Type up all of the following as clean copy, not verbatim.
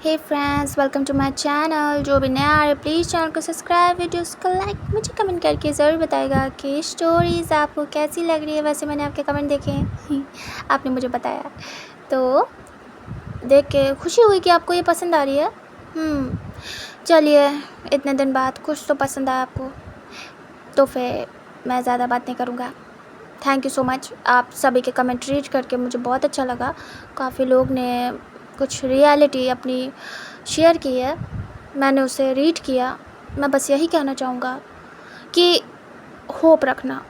Hey friends, welcome to my channel. जो भी नया आ रहा है प्लीज़ चैनल को सब्सक्राइब, वीडियोस को लाइक, मुझे कमेंट करके ज़रूर बताएगा कि स्टोरीज़ आपको कैसी लग रही है। वैसे मैंने आपके कमेंट देखे हैं आपने मुझे बताया, तो देख के खुशी हुई कि आपको ये पसंद आ रही है। चलिए, इतने दिन बाद कुछ तो पसंद आया आपको, तो फिर मैं ज़्यादा बात नहीं करूँगा। Thank you so much. आप सभी के कमेंट रीड करके मुझे बहुत अच्छा लगा। काफ़ी लोग ने कुछ रियलिटी अपनी शेयर की है, मैंने उसे रीड किया। मैं बस यही कहना चाहूँगा कि होप रखना,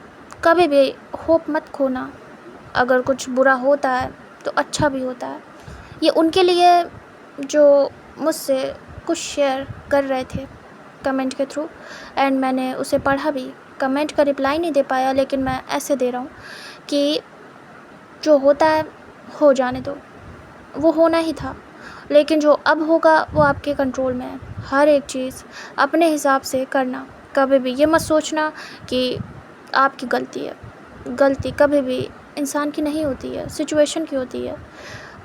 कभी भी होप मत खोना। अगर कुछ बुरा होता है तो अच्छा भी होता है। ये उनके लिए जो मुझसे कुछ शेयर कर रहे थे कमेंट के थ्रू, एंड मैंने उसे पढ़ा भी। कमेंट का रिप्लाई नहीं दे पाया, लेकिन मैं ऐसे दे रहा हूँ कि जो होता है हो जाने दो, वो होना ही था। लेकिन जो अब होगा वो आपके कंट्रोल में है। हर एक चीज़ अपने हिसाब से करना। कभी भी ये मत सोचना कि आपकी गलती है। गलती कभी भी इंसान की नहीं होती है, सिचुएशन की होती है।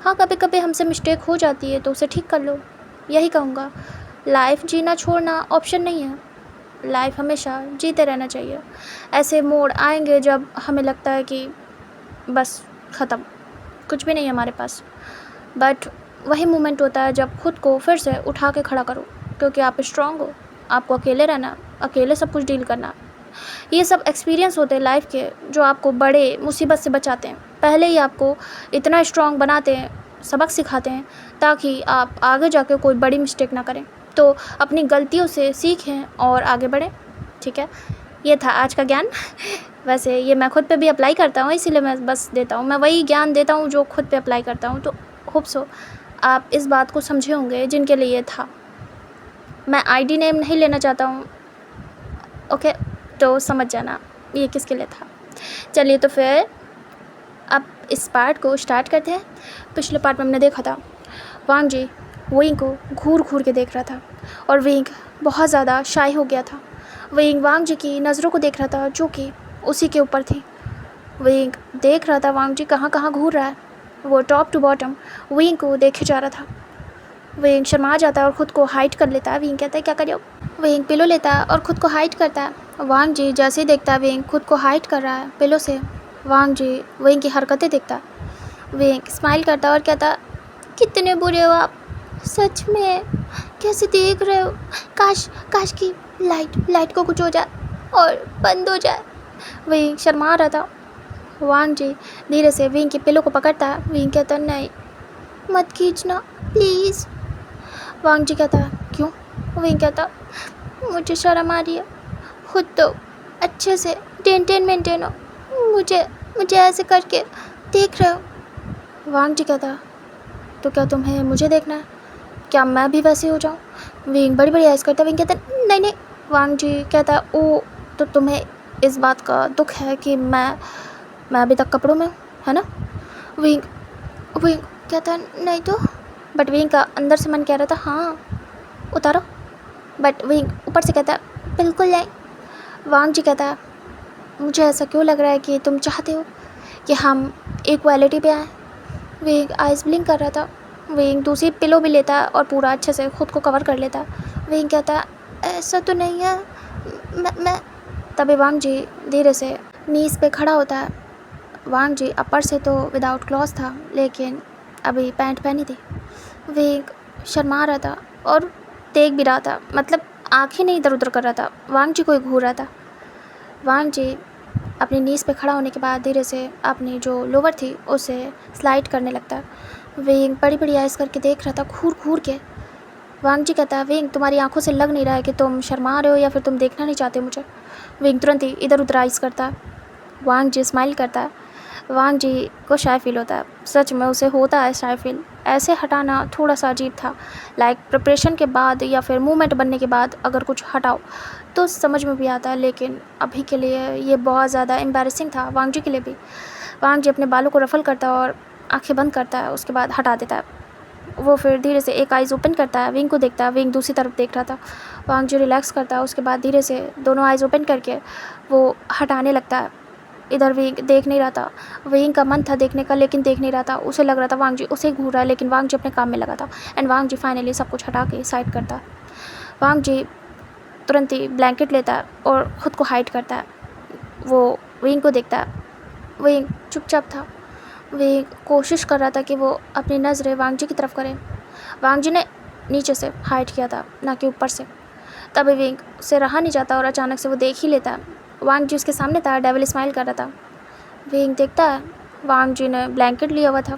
हाँ, कभी कभी हमसे मिस्टेक हो जाती है तो उसे ठीक कर लो, यही कहूँगा। लाइफ जीना छोड़ना ऑप्शन नहीं है। लाइफ हमेशा जीते रहना चाहिए। ऐसे मोड़ आएंगे जब हमें लगता है कि बस ख़त्म, कुछ भी नहीं है हमारे पास। बट वही मोमेंट होता है जब खुद को फिर से उठा के खड़ा करो, क्योंकि आप स्ट्रांग हो। आपको अकेले रहना, अकेले सब कुछ डील करना। ये सब एक्सपीरियंस होते हैं लाइफ के, जो आपको बड़े मुसीबत से बचाते हैं। पहले ही आपको इतना स्ट्रांग बनाते हैं, सबक सिखाते हैं, ताकि आप आगे जाके कोई बड़ी मिस्टेक ना करें। तो अपनी गलतियों से सीखें और आगे बढ़ें। ठीक है, ये था आज का ज्ञान। वैसे ये मैं खुद पे भी अप्लाई करता हूँ, इसीलिए मैं बस देता हूँ। मैं वही ज्ञान देता हूँ जो खुद पे अप्लाई करता हूँ। तो होप सो आप इस बात को समझे होंगे जिनके लिए ये था। मैं आईडी नेम नहीं लेना चाहता हूँ, ओके? तो समझ जाना ये किसके लिए था। चलिए, तो फिर अब इस पार्ट को स्टार्ट करते हैं। पिछले पार्ट में हमने देखा था वांग जी विंग को घूर घूर के देख रहा था, और विंग बहुत ज़्यादा शाय हो गया था। विंग वांग जी की नज़रों को देख रहा था, जो कि उसी के ऊपर थी। विंग देख रहा था वांग जी कहाँ कहाँ घूर रहा है। वो टॉप टू बॉटम विंग को देखे जा रहा था। विंग शर्मा जाता है और ख़ुद को हाइड कर लेता है। विंग कहता है क्या करिए। विंग पिलो लेता है और ख़ुद को हाइड करता है। वांग जी जैसे ही देखता है विंग खुद को हाइड कर रहा है पिलो से, वांग जी विंग की हरकतें देखता है। विंग स्माइल करता है और कहता, कितने बुरे हो आप, सच में कैसे देख रहे हो। काश काश की लाइट को कुछ हो जाए और बंद हो जाए। विंग शर्मा रहा था। वांग जी धीरे से विंग की पिलो को पकड़ता है। विंग कहता, नहीं मत खींचना प्लीज़। वांग जी कहता है, क्यों? विंग कहता, मुझे शर्म आ रही है। खुद तो अच्छे से मेंटेन हो, मुझे ऐसे करके देख रहे हो। वांग जी कहता, तो क्या तुम्हें मुझे देखना है? क्या मैं भी वैसे हो जाऊँ? विंग बड़ी बड़ी ऐस करता है। विंग कहता, नहीं नहीं। वांग जी कहता, ओ तो तुम्हें इस बात का दुख है कि मैं अभी तक कपड़ों में हूँ, है ना? विंग कहता, नहीं तो। बट विंग का अंदर से मन कह रहा था, हाँ उतारो। बट विंग ऊपर से कहता, बिल्कुल नहीं। वांग जी कहता, मुझे ऐसा क्यों लग रहा है कि तुम चाहते हो कि हम इक्वालिटी पे आएँ। विंग आइस ब्लिंक कर रहा था। विंग दूसरी पिलो भी लेता और पूरा अच्छे से खुद को कवर कर लेता। विंग कहता, ऐसा तो नहीं है, मैं तभी वांग जी धीरे से नीज पे खड़ा होता है। वांग जी अपर से तो विदाउट क्लॉथ था, लेकिन अभी पैंट पहनी थी। विंग शर्मा रहा था और देख भी रहा था, मतलब आँखें नहीं इधर उधर कर रहा था। वांग जी को ही घूर रहा था। वांग जी अपनी नीज पे खड़ा होने के बाद धीरे से अपनी जो लोवर थी उसे स्लाइड करने लगता। विंग बड़ी बड़ी आइज़ करके देख रहा था, घूर घूर के। वांग जी कहता है, विंग तुम्हारी आंखों से लग नहीं रहा है कि तुम शर्मा रहे हो या फिर तुम देखना नहीं चाहते मुझे। विंग तुरंत ही इधर उधर आइज़ करता है। वांग जी स्माइल करता है। वांग जी को शाय फील होता है, सच में उसे होता है शाय फील। ऐसे हटाना थोड़ा सा अजीब था। लाइक प्रिपरेशन के बाद या फिर मूवमेंट बनने के बाद अगर कुछ हटाओ तो समझ में भी आता है, लेकिन अभी के लिए ये बहुत ज़्यादा एम्बैरेसिंग था वांग जी के लिए भी। वांग जी अपने बालों को रफल करता है और आंखें बंद करता है, उसके बाद हटा देता है। वो फिर धीरे से एक आइज़ ओपन करता है, विंग को देखता है। विंग दूसरी तरफ देख रहा था। वांग जी रिलैक्स करता है, उसके बाद धीरे से दोनों आइज़ ओपन करके वो हटाने लगता है। इधर विंग देख नहीं रहा था। विंग का मन था देखने का लेकिन देख नहीं रहा था। उसे लग रहा था वांग जी उसे घूर रहा है, लेकिन वांग जी अपने काम में लगा था। एंड वांग जी फाइनली सब कुछ हटा के साइड करता है। वांग जी तुरंत ही ब्लैंकेट लेता है और ख़ुद को हाइड करता है। वो विंग को देखता है। विंग चुपचाप था। विंग कोशिश कर रहा था कि वो अपनी नज़रें वांग जी की तरफ करे। वांग जी ने नीचे से हाइड किया था, ना कि ऊपर से। तभी विंग से रहा नहीं जाता और अचानक से वो देख ही लेता है। वांग जी उसके सामने था, डेविल स्माइल कर रहा था। विंग देखता है वांग जी ने ब्लैंकेट लिया हुआ था।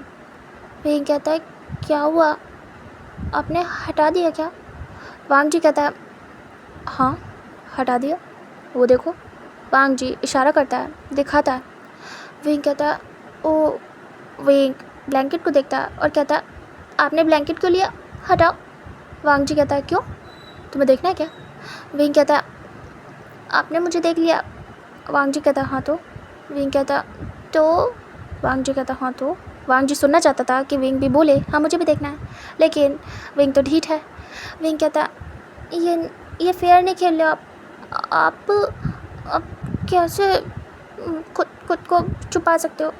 विंग कहता है क्या हुआ, आपने हटा दिया क्या? वांग जी कहता है हाँ हटा दिया, वो देखो। वांग जी इशारा करता है, दिखाता है। विंग कहता है ओ। विंग ब्लैंकेट को देखता है और कहता है आपने ब्लैंकेट क्यों लिया, हटाओ। वांग जी कहता है क्यों, तुम्हें देखना है क्या? विंग कहता है आपने मुझे देख लिया। वांग जी कहता हाँ तो। विंग कहता तो। वांग जी कहता हाँ तो। वांग जी सुनना चाहता था कि विंग भी बोले हाँ मुझे भी देखना है, लेकिन विंग तो ढीठ है। विंग कहता ये फेयर नहीं खेल रहे आप कैसे खुद को छुपा सकते हो?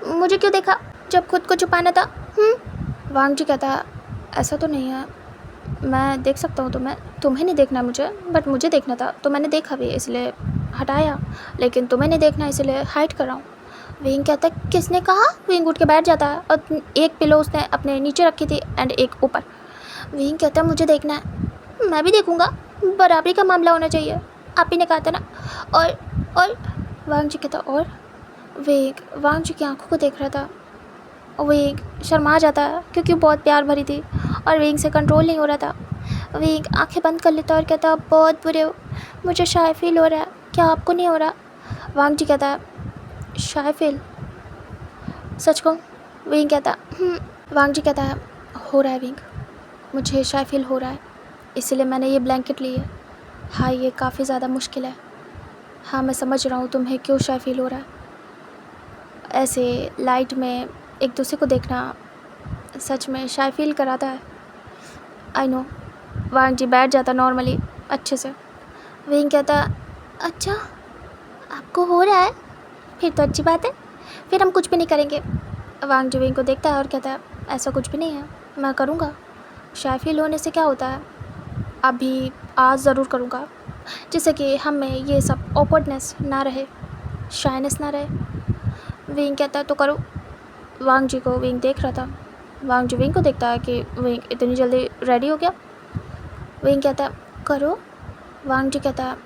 मुझे क्यों देखा जब खुद को छुपाना था? वांग जी कहता है ऐसा तो नहीं है, मैं देख सकता हूँ तुम्हें नहीं देखना मुझे, बट मुझे देखना था तो मैंने देखा भी इसलिए हटाया, लेकिन तुम्हें नहीं देखना इसलिए हाइड कर रहा हूँ। विंग कहता है किसने कहा? विंग उठ के बैठ जाता है और एक पिलो उसने अपने नीचे रखी थी एंड एक ऊपर। विंग कहता है मुझे देखना है, मैं भी देखूँगा, बराबरी का मामला होना चाहिए, आप ही ने कहा था ना। और वांग जी कहता और? विंग वांग जी की आंखों को देख रहा था। विंग शर्मा जाता है क्योंकि बहुत प्यार भरी थी और विंग से कंट्रोल नहीं हो रहा था। विंग आंखें बंद कर लेता और कहता बहुत बुरे हो, मुझे शाय फील हो रहा है, क्या आपको नहीं हो रहा? वांग जी कहता है शाय फील, सच कहूँ? विंग कहता वांग जी कहता है हो रहा है विंग, मुझे शाय फील हो रहा है, इसलिए मैंने ये ब्लैंकेट ली है। हाँ ये काफ़ी ज़्यादा मुश्किल है। हाँ मैं समझ रहा हूँ तुम्हें क्यों शाय फील हो रहा है। ऐसे लाइट में एक दूसरे को देखना सच में शाय फील कराता है। I know. वांग जी बैठ जाता नॉर्मली अच्छे से। विंग कहता अच्छा आपको हो रहा है, फिर तो अच्छी बात है, फिर हम कुछ भी नहीं करेंगे। वांग जी विंग को देखता है और कहता है ऐसा कुछ भी नहीं है, मैं करूँगा। शाय फील होने से क्या होता है, अभी आज ज़रूर करूँगा, जिससे कि हम में ये सब ऑकवर्डनेस ना रहे, शाइनेस ना रहे। विंग कहता है तो करो। वांग जी को विंग देख रहा था। वांग जी विंग को देखता है कि विंग इतनी जल्दी रेडी हो गया। विंग कहता है करो। वांग जी कहता है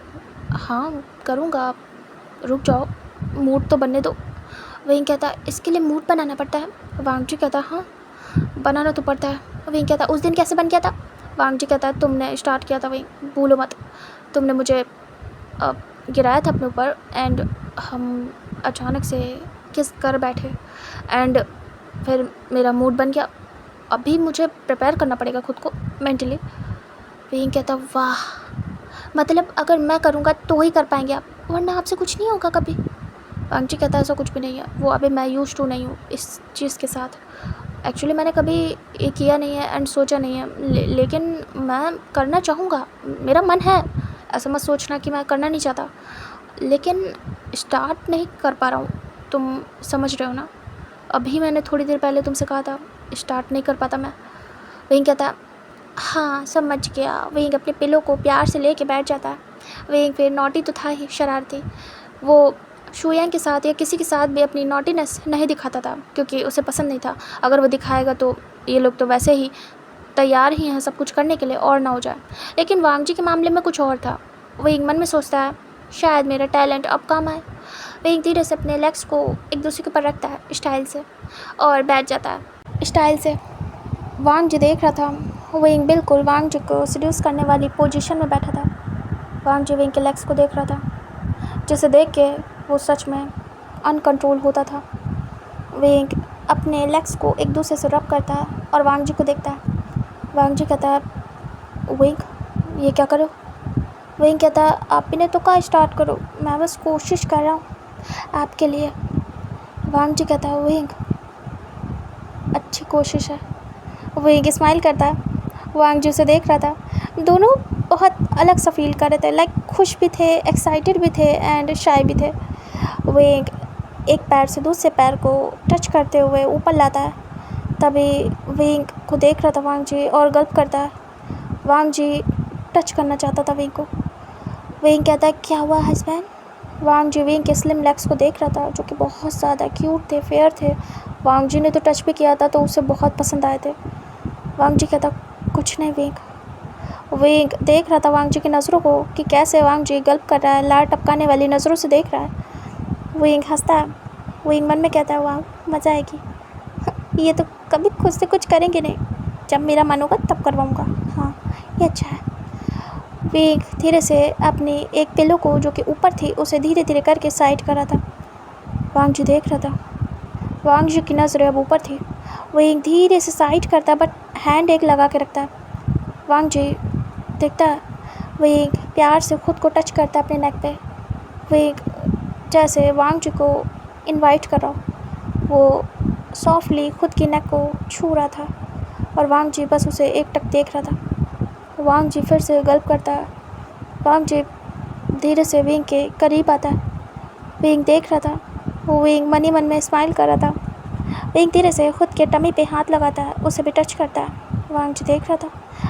हाँ करूँगा, आप रुक जाओ, मूड तो बनने दो। विंग कहता है इसके लिए मूड बनाना पड़ता है? वांग जी कहता है हाँ बनाना तो पड़ता है। विंग कहता है उस दिन कैसे बन गया था? वांग जी कहता है तुमने स्टार्ट किया था विंग, भूलो मत, तुमने मुझे गिराया था अपने ऊपर एंड हम अचानक से किस कर बैठे एंड फिर मेरा मूड बन गया। अभी मुझे प्रिपेयर करना पड़ेगा खुद को मेंटली। विंग कहता वाह, मतलब अगर मैं करूँगा तो ही कर पाएंगे आप, वरना आपसे कुछ नहीं होगा कभी। वांग जी कहता है ऐसा कुछ भी नहीं है, वो अभी मैं यूज्ड टू नहीं हूँ इस चीज़ के साथ। एक्चुअली मैंने कभी ये किया नहीं है एंड सोचा नहीं है, लेकिन मैं करना चाहूँगा, मेरा मन है। ऐसा मत सोचना कि मैं करना नहीं चाहता, लेकिन स्टार्ट नहीं कर पा रहा हूँ, तुम समझ रहे हो ना। अभी मैंने थोड़ी देर पहले तुमसे कहा था स्टार्ट नहीं कर पाता मैं। विंग कहता है हाँ समझ गया। विंग अपने पिलो को प्यार से लेके बैठ जाता है। विंग फिर नॉटी तो था ही, शरारती। वो शुयांग के साथ या किसी के साथ भी अपनी नॉटीनेस नहीं दिखाता था क्योंकि उसे पसंद नहीं था। अगर वो दिखाएगा तो ये लोग तो वैसे ही तैयार ही हैं सब कुछ करने के लिए और ना हो जाए। लेकिन वांग जी के मामले में कुछ और था। विंग मन में सोचता है शायद मेरा टैलेंट अब काम आए। विंग धीरे से अपने लेग्स को एक दूसरे के ऊपर रखता है स्टाइल से और बैठ जाता है स्टाइल से। वांग जी देख रहा था। विंग बिल्कुल वांग जी को सीड्यूस करने वाली पोजीशन में बैठा था। वांग जी विंग के लेग्स को देख रहा था, जिसे देख के वो सच में अनकंट्रोल होता था। विंग अपने लेग्स को एक दूसरे से रब करता है और वांग जी को देखता है। वांग जी कहता है विंग ये क्या करो? विंग कहता है आप भी ने तो कहा स्टार्ट करो, मैं बस कोशिश कर रहा हूँ आपके लिए। वांग जी कहता है विंग अच्छी कोशिश है। विंग स्माइल करता है। वांग जी उसे देख रहा था। दोनों बहुत अलग सा फील कर रहे थे, लाइक खुश भी थे, एक्साइटेड भी थे एंड शाय भी थे। विंग एक पैर से दूसरे पैर को टच करते हुए ऊपर लाता है। तभी विंग को देख रहा था वांग जी और गल्प करता है। वांग जी टच करना चाहता था विंग को। विंग कहता है क्या हुआ हस्बैंड? वांग जी विंग के स्लिम लेग्स को देख रहा था जो कि बहुत ज़्यादा क्यूट थे, फेयर थे। वांग जी ने तो टच भी किया था तो उसे बहुत पसंद आए थे। वांग जी कहता कुछ नहीं विंग। विंग देख रहा था वांग जी की नज़रों को कि कैसे वांग जी गल्प कर रहा है, लार टपकाने वाली नज़रों से देख रहा है। विंग हंसता है। विंग मन में कहता है वाह मज़ा आएगी, ये तो कभी खुद से कुछ करेंगे नहीं, जब मेरा मन होगा तब करवाऊँगा। हाँ ये अच्छा है। विंग धीरे से अपनी एक पिलो को जो कि ऊपर थी उसे धीरे धीरे करके साइड कर रहा था। वांग जी देख रहा था। वांग जी की नज़रें अब ऊपर थी। विंग धीरे से साइड करता है बट हैंड एक लगा के रखता है। वांग जी देखता है। विंग प्यार से खुद को टच करता है अपने नेक पे। विंग जैसे वांग जी को इनवाइट कर रहा हो। वो सॉफ्टली खुद की नेक को छू रहा था और वांग जी बस उसे एकटक देख रहा था। वांग जी फिर से गल्प करता है। वांग जी धीरे से विंग के करीब आता है। विंग देख रहा था। वो विंग मन ही मन में स्माइल कर रहा था। विंग धीरे से खुद के टमी पे हाथ लगाता है, उसे भी टच करता है। वांग जी देख रहा था।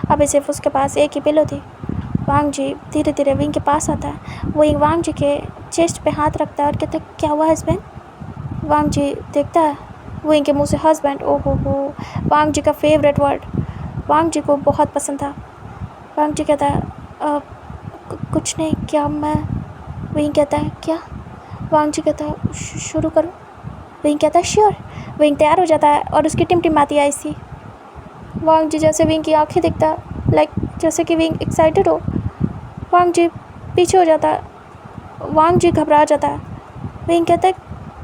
अभी सिर्फ उसके पास एक ही पिलो थी। वांग जी धीरे धीरे विंग के पास आता है। विंग वांग जी के चेस्ट पे हाथ रखता है और कहता है क्या हुआ हस्बैंड? वांग जी देखता है। विंग के मुंह से हस्बैंड, ओहो हो, वांग जी का फेवरेट वर्ड। वांग जी को बहुत पसंद था। वांग जी कहता है कुछ नहीं, क्या मैं? विंग कहता है क्या? वांग जी कहता है शुरू करो। विंग कहता है श्योर। विंग तैयार हो जाता है और उसकी टिमटिमाती आई सी। वांग जी जैसे विंग की आंखें देखता है, लाइक जैसे कि विंग एक्साइटेड हो। वांग जी पीछे हो जाता है। वांग जी घबरा जाता है। विंग कहता है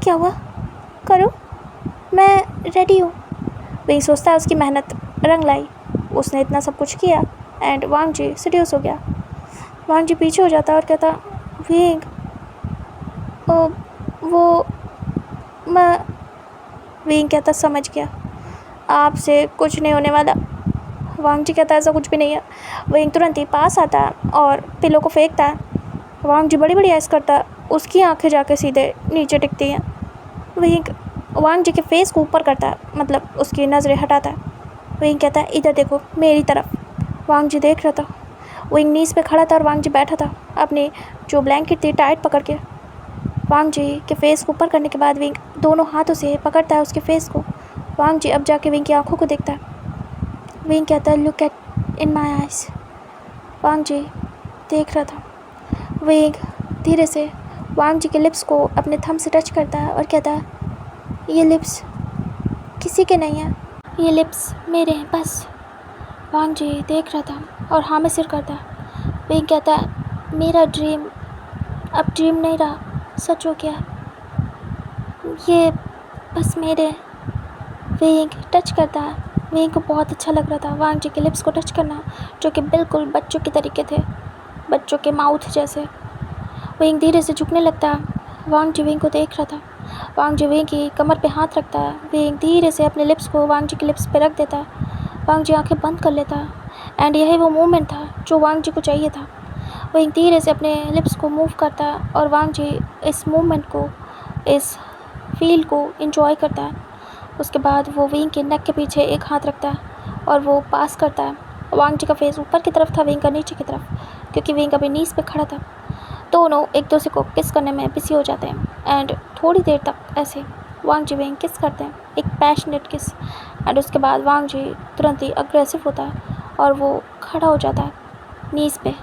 क्या हुआ? करो, मैं रेडी हूँ। विंग सोचता है उसकी मेहनत रंग लाई, उसने इतना सब कुछ किया एंड वांग जी सीरियस हो गया। वांग जी पीछे हो जाता और कहता विंग वो मैं। विंग कहता समझ गया, आपसे कुछ नहीं होने वाला। वांग जी कहता ऐसा कुछ भी नहीं है। विंग तुरंत ही पास आता है और पिलो को फेंकता है। वांग जी बड़ी बड़ी ऐस करता है, उसकी आंखें जाके सीधे नीचे टिकती हैं। विंग वांग जी के फेस को ऊपर करता है, मतलब उसकी नज़रें हटाता है। विंग कहता है इधर देखो मेरी तरफ। वांग जी देख रहा था। विंग नीज पे खड़ा था और वांग जी बैठा था अपनी जो ब्लैंकेट थी टाइट पकड़ के। वांग जी के फेस को ऊपर करने के बाद विंग दोनों हाथों से पकड़ता है उसके फेस को। वांग जी अब जाके विंग की आंखों को देखता है। विंग कहता है look at in my eyes. Wang ji देख रहा था। विंग धीरे से वांग जी के लिप्स को अपने थंब से टच करता है और कहता है ये लिप्स किसी के नहीं हैं, ये लिप्स मेरे हैं बस। वांग जी देख रहा था और हाँ में सिर करता है। विंग कहता है मेरा ड्रीम अब ड्रीम नहीं रहा, सच हो गया, ये बस मेरे। विंग टच करता है। विंग को बहुत अच्छा लग रहा था वांग जी के लिप्स को टच करना, जो कि बिल्कुल बच्चों के तरीके थे, बच्चों के माउथ जैसे। विंग धीरे से झुकने लगता है। वांग जी विंग को देख रहा था। वांग जी विंग की कमर पे हाथ रखता है। विंग धीरे से अपने लिप्स को वांग जी के लिप्स पे रख देता है। वांग जी आंखें बंद कर लेता है एंड यही वो मोमेंट था जो वांग जी को चाहिए था। विंग धीरे से अपने लिप्स को मूव करता है और वांग जी इस मोमेंट को, इस फील को एंजॉय करता है। उसके बाद वो विंग के नेक के पीछे एक हाथ रखता है और वो पास करता है। वांग जी का फेस ऊपर की तरफ था, विंग का नीचे की तरफ, क्योंकि विंग अभी नीज पे खड़ा था। दोनों एक दूसरे को किस करने में बिजी हो जाते हैं एंड थोड़ी देर तक ऐसे वांग जी विंग किस करते हैं, एक पैशनेट किस। एंड उसके बाद वांग जी तुरंत ही अग्रेसिव होता है और वो खड़ा हो जाता है नीज पे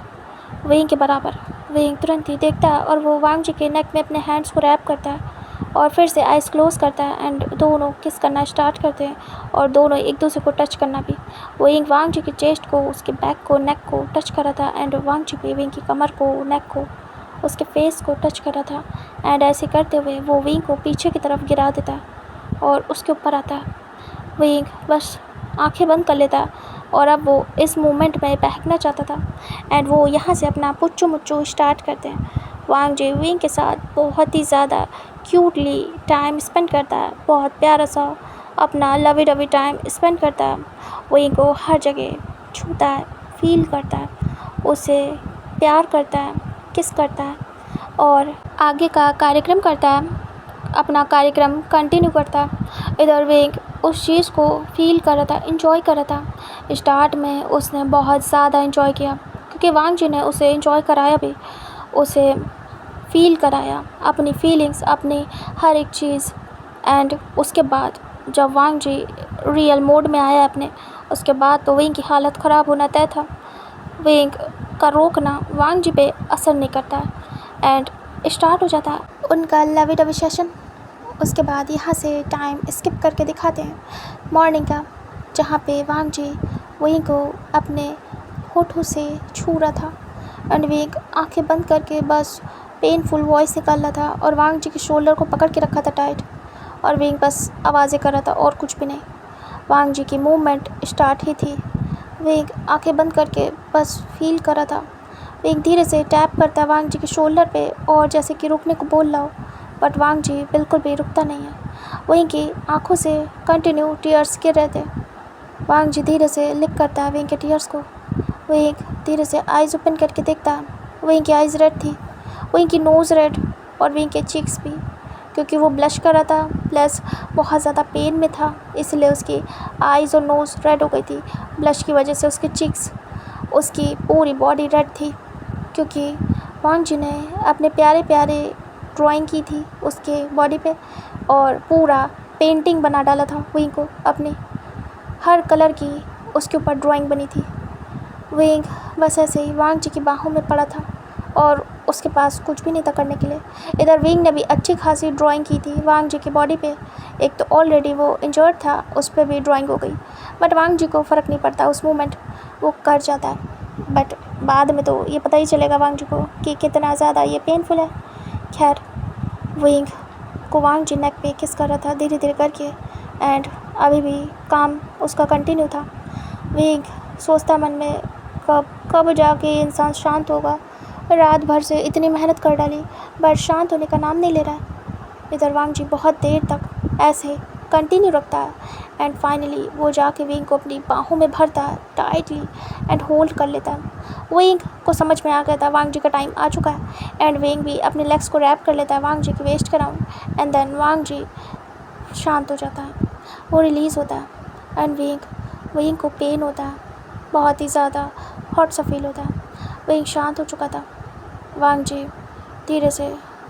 विंग के बराबर। विंग तुरंत ही देखता है और वो वांग जी के नेक में अपने हैंड्स को रैप करता है और फिर से आइज़ क्लोज करता है एंड दोनों किस करना स्टार्ट करते हैं और दोनों एक दूसरे को टच करना भी। विंग वांग जी के चेस्ट को, उसके बैक को, नेक को टच कर रहा था एंड वांग जी भी विंग की कमर को, नेक को, उसके फेस को टच कर रहा था एंड ऐसे करते हुए वो विंग को पीछे की तरफ गिरा देता है और उसके ऊपर आता है। विंग बस आंखें बंद कर लेता है और अब वो इस मोमेंट में बहकना चाहता था एंड वो यहाँ से अपना पुच्चू मुच्चू स्टार्ट करते हैं। वांग जी विंग के साथ बहुत ही ज़्यादा क्यूटली टाइम स्पेंड करता है, बहुत प्यारा सा अपना लवी डवी टाइम स्पेंड करता है। विंग को हर जगह छूता है, फील करता है, उसे प्यार करता है, किस करता है और आगे का कार्यक्रम करता है। अपना कार्यक्रम कंटिन्यू करता। इधर विंग उस चीज़ को फील कर रहा था, इंजॉय कर रहा था। स्टार्ट में उसने बहुत ज़्यादा इंजॉय किया क्योंकि वांग जी ने उसे इंजॉय कराया भी, उसे फील कराया अपनी फीलिंग्स, अपनी हर एक चीज़। एंड उसके बाद जब वांग जी रियल मोड में आया अपने, उसके बाद तो विंग की हालत ख़राब होना तय था। विंग का रोकना वांग जी पे असर नहीं करता एंड स्टार्ट हो जाता उनका लवी डवी सेशन। उसके बाद यहाँ से टाइम स्किप करके दिखाते हैं मॉर्निंग का, जहाँ पे वांग जी विंग को अपने होठों से छू रहा था एंड विंग आंखें बंद करके बस पेनफुल वॉइस निकाल रहा था और वांग जी के शोल्डर को पकड़ के रखा था टाइट, और विंग बस आवाज़ें कर रहा था और कुछ भी नहीं। वांग जी की मूवमेंट स्टार्ट ही थी। विंग आंखें बंद करके बस फील कर रहा था। विंग धीरे से टैप करता है वांग जी के शोल्डर पे और जैसे कि रुकने को बोल रहा हो, बट वांग जी बिल्कुल भी रुकता नहीं है। विंग की आंखों से कंटिन्यू टीयर्स गिर रहे थे। वांग जी धीरे से लिक करता है विंग के टीयर्स को। विंग धीरे से आइज़ ओपन करके देखता है। विंग की आइज़ रेड थी, विंग की नोज़ रेड और विंग के चीक्स भी, क्योंकि वो ब्लश कर रहा था प्लस बहुत ज़्यादा पेन में था, इसलिए उसकी आइज़ और नोज़ रेड हो गई थी ब्लश की वजह से। उसके चीक्स, उसकी पूरी बॉडी रेड थी क्योंकि वांग जी ने अपने प्यारे प्यारे ड्राइंग की थी उसके बॉडी पे और पूरा पेंटिंग बना डाला था विंग को अपनी, हर कलर की उसके ऊपर ड्राइंग बनी थी। विंग बस ऐसे ही वांग जी की बाहों में पड़ा था और उसके पास कुछ भी नहीं था करने के लिए। इधर विंग ने भी अच्छी खासी ड्राइंग की थी वांग जी की बॉडी पे, एक तो ऑलरेडी वो इंजर्ड था, उस पर भी ड्राइंग हो गई, बट वांग जी को फ़र्क नहीं पड़ता, उस मोमेंट वो कर जाता है। बट बाद में तो ये पता ही चलेगा वांग जी को कि कितना ज़्यादा ये पेनफुल है। खैर, विंग को वांग जी नेक पे किस कर रहा था धीरे धीरे करके एंड अभी भी काम उसका कंटिन्यू था। विंग सोचता मन में कब कब जाके इंसान शांत होगा, रात भर से इतनी मेहनत कर डाली बट शांत होने का नाम नहीं ले रहा है। इधर वांग जी बहुत देर तक ऐसे कंटिन्यू रखता है एंड फाइनली वो जाके विंग को अपनी बाहों में भरता है टाइटली एंड होल्ड कर लेता है। विंग को समझ में आ गया था वांग जी का टाइम आ चुका है एंड विंग भी अपने लेग्स को रैप कर लेता है वांग जी के वेस्ट के अराउंड एंड देन वांग जी शांत हो जाता है, वो रिलीज़ होता है एंड विंग को पेन होता है, बहुत ही ज़्यादा हॉट सा फील होता है। विंग शांत हो चुका था। वांग जी धीरे से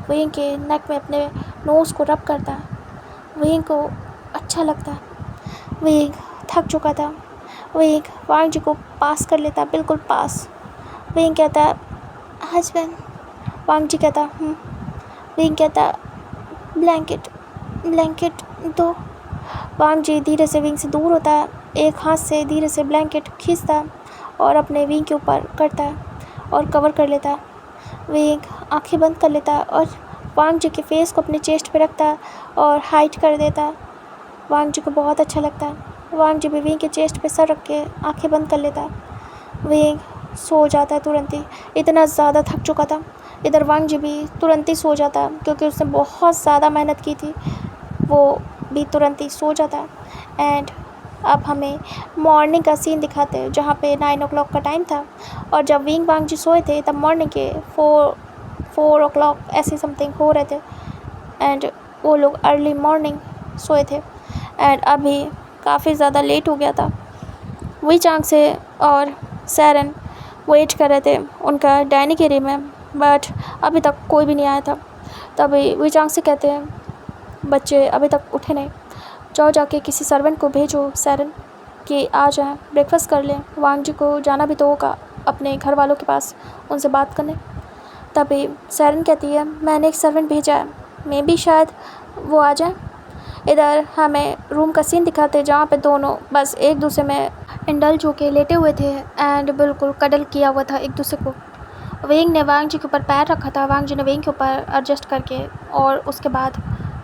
विंग के नेक में अपने नोज़ को रब करता है। विंग को अच्छा लगता है। विंग थक चुका था। विंग वांग जी को पास कर लेता है, बिल्कुल पास। विंग कहता है हस्बैंड, वांग जी कहता विंग कहता ब्लैंकेट ब्लैंकेट दो। वांग जी धीरे से विंग से दूर होता है, एक हाथ से धीरे से ब्लैंकेट खींचता है और अपने विंग के ऊपर करता है और कवर कर लेता है। विंग आंखें बंद कर लेता है और वांग जी के फेस को अपने चेस्ट पे रखता है और हाइट कर देता है। वांग जी को बहुत अच्छा लगता है। वांग जी भी विंग के चेस्ट पे सर रख के आंखें बंद कर लेता है। विंग सो जाता है तुरंत ही, इतना ज़्यादा थक चुका था। इधर वांग जी भी तुरंत ही सो जाता है क्योंकि उसने बहुत ज़्यादा मेहनत की थी, वो भी तुरंत ही सो जाता है। एंड अब हमें मॉर्निंग का सीन दिखाते हैं जहाँ पे 9 o'clock का टाइम था और जब विंग वांग जी सोए थे तब मॉर्निंग के 4 o'clock ऐसे समथिंग हो रहे थे एंड वो लोग अर्ली मॉर्निंग सोए थे एंड अभी काफ़ी ज़्यादा लेट हो गया था। वही चांग से और सैरन वेट कर रहे थे उनका डाइनिंग एरिया में, बट अभी तक कोई भी नहीं आया था। तभी वही चांग से कहते हैं बच्चे अभी तक उठे नहीं, जाओ जाके किसी सर्वेंट को भेजो सैरन कि आ जाएं, ब्रेकफास्ट कर लें, वांग जी को जाना भी तो होगा अपने घर वालों के पास उनसे बात करने। तभी सैरन कहती है मैंने एक सर्वेंट भेजा है, मे बी शायद वो आ जाए। इधर हमें रूम का सीन दिखाते हैं जहाँ पे दोनों बस एक दूसरे में इंडल्ज होके लेटे हुए थे एंड बिल्कुल कडल किया हुआ था एक दूसरे को। विंग ने वांग जी के ऊपर पैर रखा था, वांग जी ने विंग के ऊपर एडजस्ट करके, और उसके बाद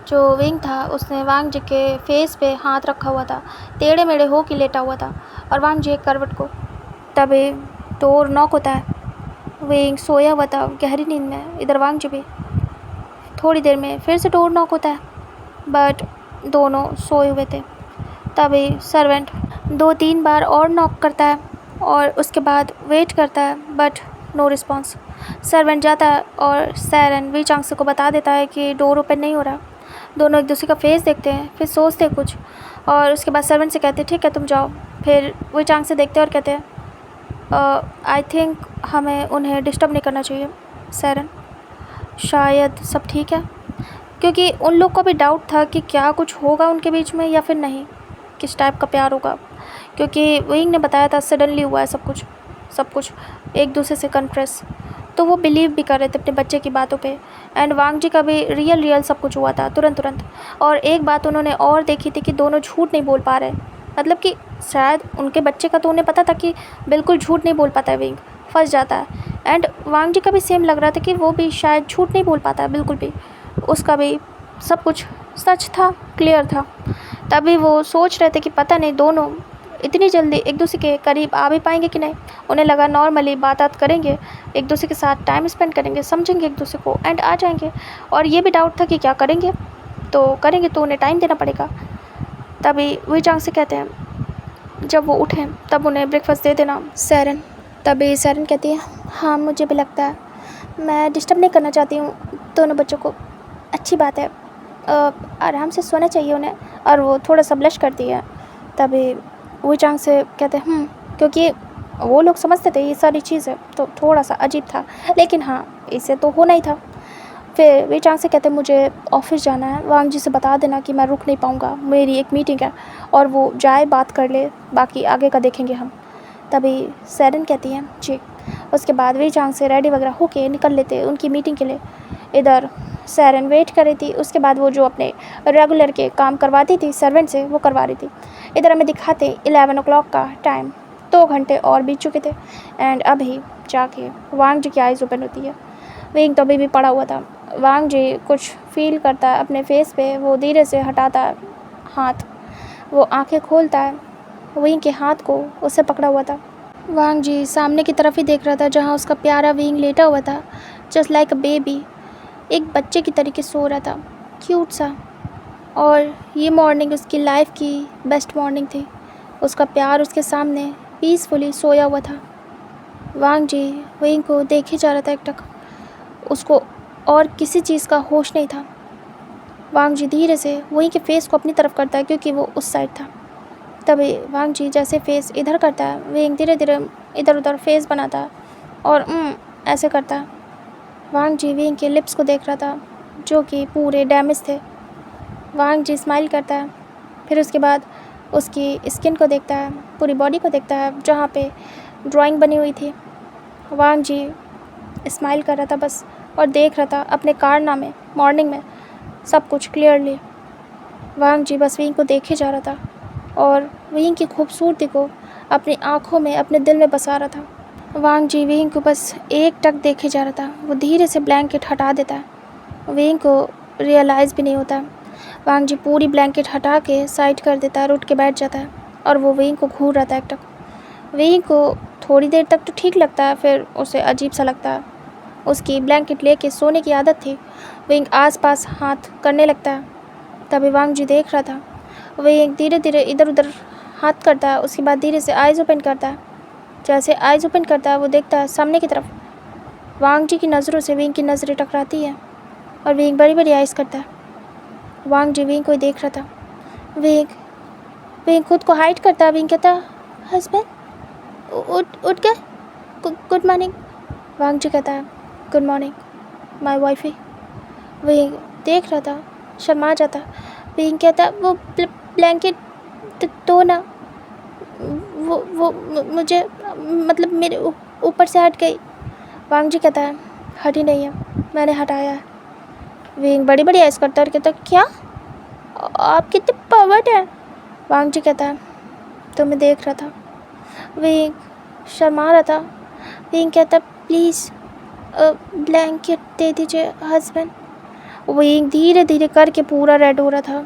जो विंग था उसने वांग जी के फेस पे हाथ रखा हुआ था, टेढ़े मेढ़े हो के लेटा हुआ था और वांग जी एक करवट को। तभी डोर नॉक होता है, विंग सोया हुआ था गहरी नींद में, इधर वांग जी भी। थोड़ी देर में फिर से डोर नॉक होता है बट दोनों सोए हुए थे। तभी सर्वेंट 2-3 बार और नॉक करता है और उसके बाद वेट करता है बट नो रिस्पॉन्स। सर्वेंट जाता है और सैरन वी चांग को बता देता है कि डोर ओपन नहीं हो रहा। दोनों एक दूसरे का फेस देखते हैं, फिर सोचते हैं कुछ, और उसके बाद सर्वेंट से कहते हैं ठीक है तुम जाओ। फिर वही चांग से देखते हैं और कहते हैं आई थिंक हमें उन्हें डिस्टर्ब नहीं करना चाहिए सैरन, शायद सब ठीक है। क्योंकि उन लोग को भी डाउट था कि क्या कुछ होगा उनके बीच में या फिर नहीं, किस टाइप का प्यार होगा, क्योंकि विंग ने बताया था सडनली हुआ है सब कुछ एक दूसरे से कन्फ्रेस। तो वो बिलीव भी कर रहे थे अपने बच्चे की बातों पे। एंड वांग जी का भी रियल सब कुछ हुआ था तुरंत। और एक बात उन्होंने और देखी थी कि दोनों झूठ नहीं बोल पा रहे, मतलब कि शायद उनके बच्चे का तो उन्हें पता था कि बिल्कुल झूठ नहीं बोल पाता है, विंग फंस जाता है। एंड वांग जी का भी सेम लग रहा था कि वो भी शायद झूठ नहीं बोल पाता है बिल्कुल भी, उसका भी सब कुछ सच था, क्लियर था। तभी वो सोच रहे थे कि पता नहीं दोनों इतनी जल्दी एक दूसरे के करीब आ भी पाएंगे कि नहीं। उन्हें लगा नॉर्मली बात करेंगे, एक दूसरे के साथ टाइम स्पेंड करेंगे, समझेंगे एक दूसरे को एंड आ जाएंगे। और ये भी डाउट था कि क्या करेंगे तो उन्हें टाइम देना पड़ेगा। तभी वही चांग से कहते हैं जब वो उठें तब उन्हें ब्रेकफास्ट दे देना सैरन। तभी सैरन कहती है हाँ मुझे भी लगता है, मैं डिस्टर्ब नहीं करना चाहती हूँ दोनों बच्चों को, अच्छी बात है, आराम से सोना चाहिए उन्हें। और वो थोड़ा सा ब्लश करती है। तभी वही चांग से कहते हैं क्योंकि वो लोग समझते थे ये सारी चीज़ें, तो थोड़ा सा अजीब था, लेकिन हाँ इसे तो होना ही था। फिर वही चांग से कहते हैं मुझे ऑफिस जाना है, वांग जी से बता देना कि मैं रुक नहीं पाऊँगा, मेरी एक मीटिंग है, और वो जाए बात कर ले, बाकी आगे का देखेंगे हम। तभी सैरन कहती हैं जी। उसके बाद वही चांग से रेडी वगैरह होके निकल लेते उनकी मीटिंग के लिए। इधर सैरन वेट कर रही थी, उसके बाद वो जो अपने रेगुलर के काम करवाती थी सर्वेंट से वो करवा रही थी। इधर हमें दिखाते 11 o'clock का टाइम, 2 घंटे और बीत चुके थे। एंड अभी जाके वांग जी की आइज़ ओपन होती है। विंग तो अभी भी पड़ा हुआ था। वांग जी कुछ फील करता है अपने फेस पे, वो धीरे से हटाता है हाथ, वो आंखें खोलता है, विंग के हाथ को उससे पकड़ा हुआ था। वांग जी सामने की तरफ ही देख रहा था जहाँ उसका प्यारा विंग लेटा हुआ था, जस्ट लाइक अ बेबी, एक बच्चे की तरीके सो रहा था, क्यूट सा। और ये मॉर्निंग उसकी लाइफ की बेस्ट मॉर्निंग थी, उसका प्यार उसके सामने पीसफुली सोया हुआ था। वांग जी विंग को देखे जा रहा था एकटक, उसको और किसी चीज़ का होश नहीं था। वांग जी धीरे से विंग के फेस को अपनी तरफ करता है क्योंकि वो उस साइड था। तभी वांग जी जैसे फेस इधर करता है, विंग धीरे धीरे इधर उधर फेस बनाता है और ऐसे करता है। वांग जी विंग के लिप्स को देख रहा था जो कि पूरे डैमेज थे। वांग जी स्माइल करता है, फिर उसके बाद उसकी स्किन को देखता है, पूरी बॉडी को देखता है जहाँ पे ड्राइंग बनी हुई थी। वांग जी स्माइल कर रहा था बस, और देख रहा था अपने कारनामे मॉर्निंग में सब कुछ क्लियरली। वांग जी बस विंग को देखे जा रहा था और विंग की खूबसूरती को अपनी आँखों में, अपने दिल में बसा रहा था। वांग जी विंग को बस एक टक देखे जा रहा था। वो धीरे से ब्लैंकेट हटा देता है, विंग को रियलाइज़ भी नहीं होता। वांग जी पूरी ब्लैंकेट हटा के साइड कर देता है और उठ के बैठ जाता है, और वो विंग को घूर रहा था एक टक। विंग को थोड़ी देर तक तो ठीक लगता है, फिर उसे अजीब सा लगता है। उसकी ब्लैंकेट लेके सोने की आदत थी, विंग आसपास हाथ करने लगता है। तभी वांग जी देख रहा था, विंग धीरे धीरे इधर उधर हाथ करता है, उसके बाद धीरे से आइज़ ओपन करता है। जैसे आइज़ ओपन करता है वो देखता है सामने की तरफ। वांग जी की नज़रों से विंग की नज़रें टकराती हैं और विंग बड़ी बड़ी आइज़ करता है। वांग जी विंग को देख रहा था। विंग खुद को हाइड करता है। विंग कहता है हस्बैंड उठ गए, गुड मॉर्निंग। वांग जी कहता है good morning my wifey. Wing देख रहा था, शर्मा जाता। विंग कहता वो ब्लैंकेट तो ना, वो मुझे मतलब मेरे ऊपर से हट गई। वांग जी कहता है हटी नहीं है, मैंने हटाया है। विंग बड़ी बड़ी ऐस करता है और कहता क्या आप कितने पावर्ड हैं। वांग जी कहता है तुम्हें देख रहा था। विंग शर्मा रहा था। विंग कहता प्लीज़ ब्लैंकेट दे दीजिए हस्बैंड। विंग धीरे धीरे करके पूरा रेड हो रहा था।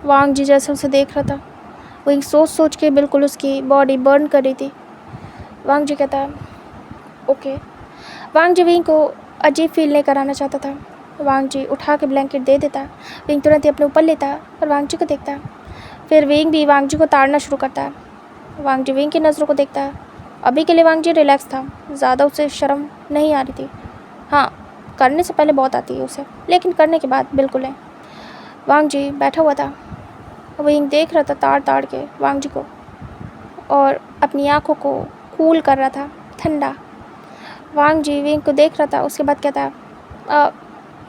वांग जी जैसे उसे देख रहा था, विंग सोच सोच के बिल्कुल उसकी बॉडी बर्न कर रही थी। वांग जी कहता है ओके। वांग जी विंग को अजीब फील नहीं कराना चाहता था। वांग जी उठा के ब्लैंकेट दे देता है। विंग तुरंत ही अपने ऊपर लेता है और वांग जी को देखता है। फिर विंग भी वांग जी को ताड़ना शुरू करता है। वांग जी विंग की नज़रों को देखता है। अभी के लिए वांग जी रिलैक्स था, ज़्यादा उसे शर्म नहीं आ रही थी। हाँ, करने से पहले बहुत आती है उसे, लेकिन करने के बाद बिल्कुल है। वांग जी बैठा हुआ था। विंग देख रहा था ताड़ ताड़ के वांग जी को और अपनी आँखों को कूल कर रहा था, ठंडा। वांग जी विंग को देख रहा था। उसके बाद कहता है,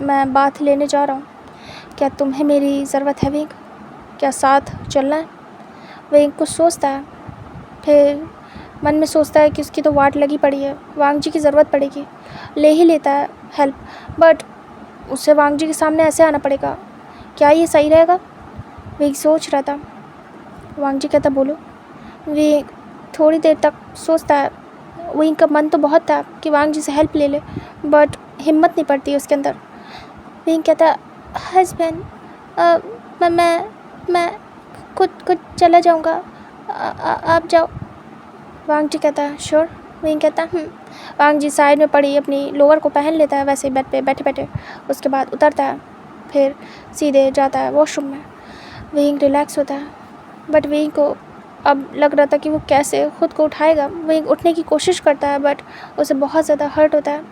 मैं बात लेने जा रहा हूँ, क्या तुम्हें मेरी ज़रूरत है विंग? क्या साथ चलना है? विंग कुछ सोचता है, फिर मन में सोचता है कि उसकी तो वाट लगी पड़ी है, वांग जी की ज़रूरत पड़ेगी, ले ही लेता है हेल्प। बट उसे वांग जी के सामने ऐसे आना पड़ेगा, क्या ये सही रहेगा? विंग सोच रहा था। वांग जी कहता बोलो। विंग थोड़ी देर तक सोचता है। विंग का मन तो बहुत था कि वांग जी से हेल्प ले ले, बट हिम्मत नहीं पड़ती उसके अंदर। विंग कहता हस्बैंड, मैं खुद चला जाऊँगा, आप जाओ। वांग जी कहता है श्योर। विंग कहता वांग जी साइड में पड़ी अपनी लोअर को पहन लेता है वैसे ही बेड पे बैठे बैठे। उसके बाद उतरता है, फिर सीधे जाता है वॉशरूम में। विंग रिलैक्स होता है, बट विंग को अब लग रहा था कि वो कैसे ख़ुद को उठाएगा। विंग उठने की कोशिश करता है, बट उसे बहुत ज़्यादा हर्ट होता है।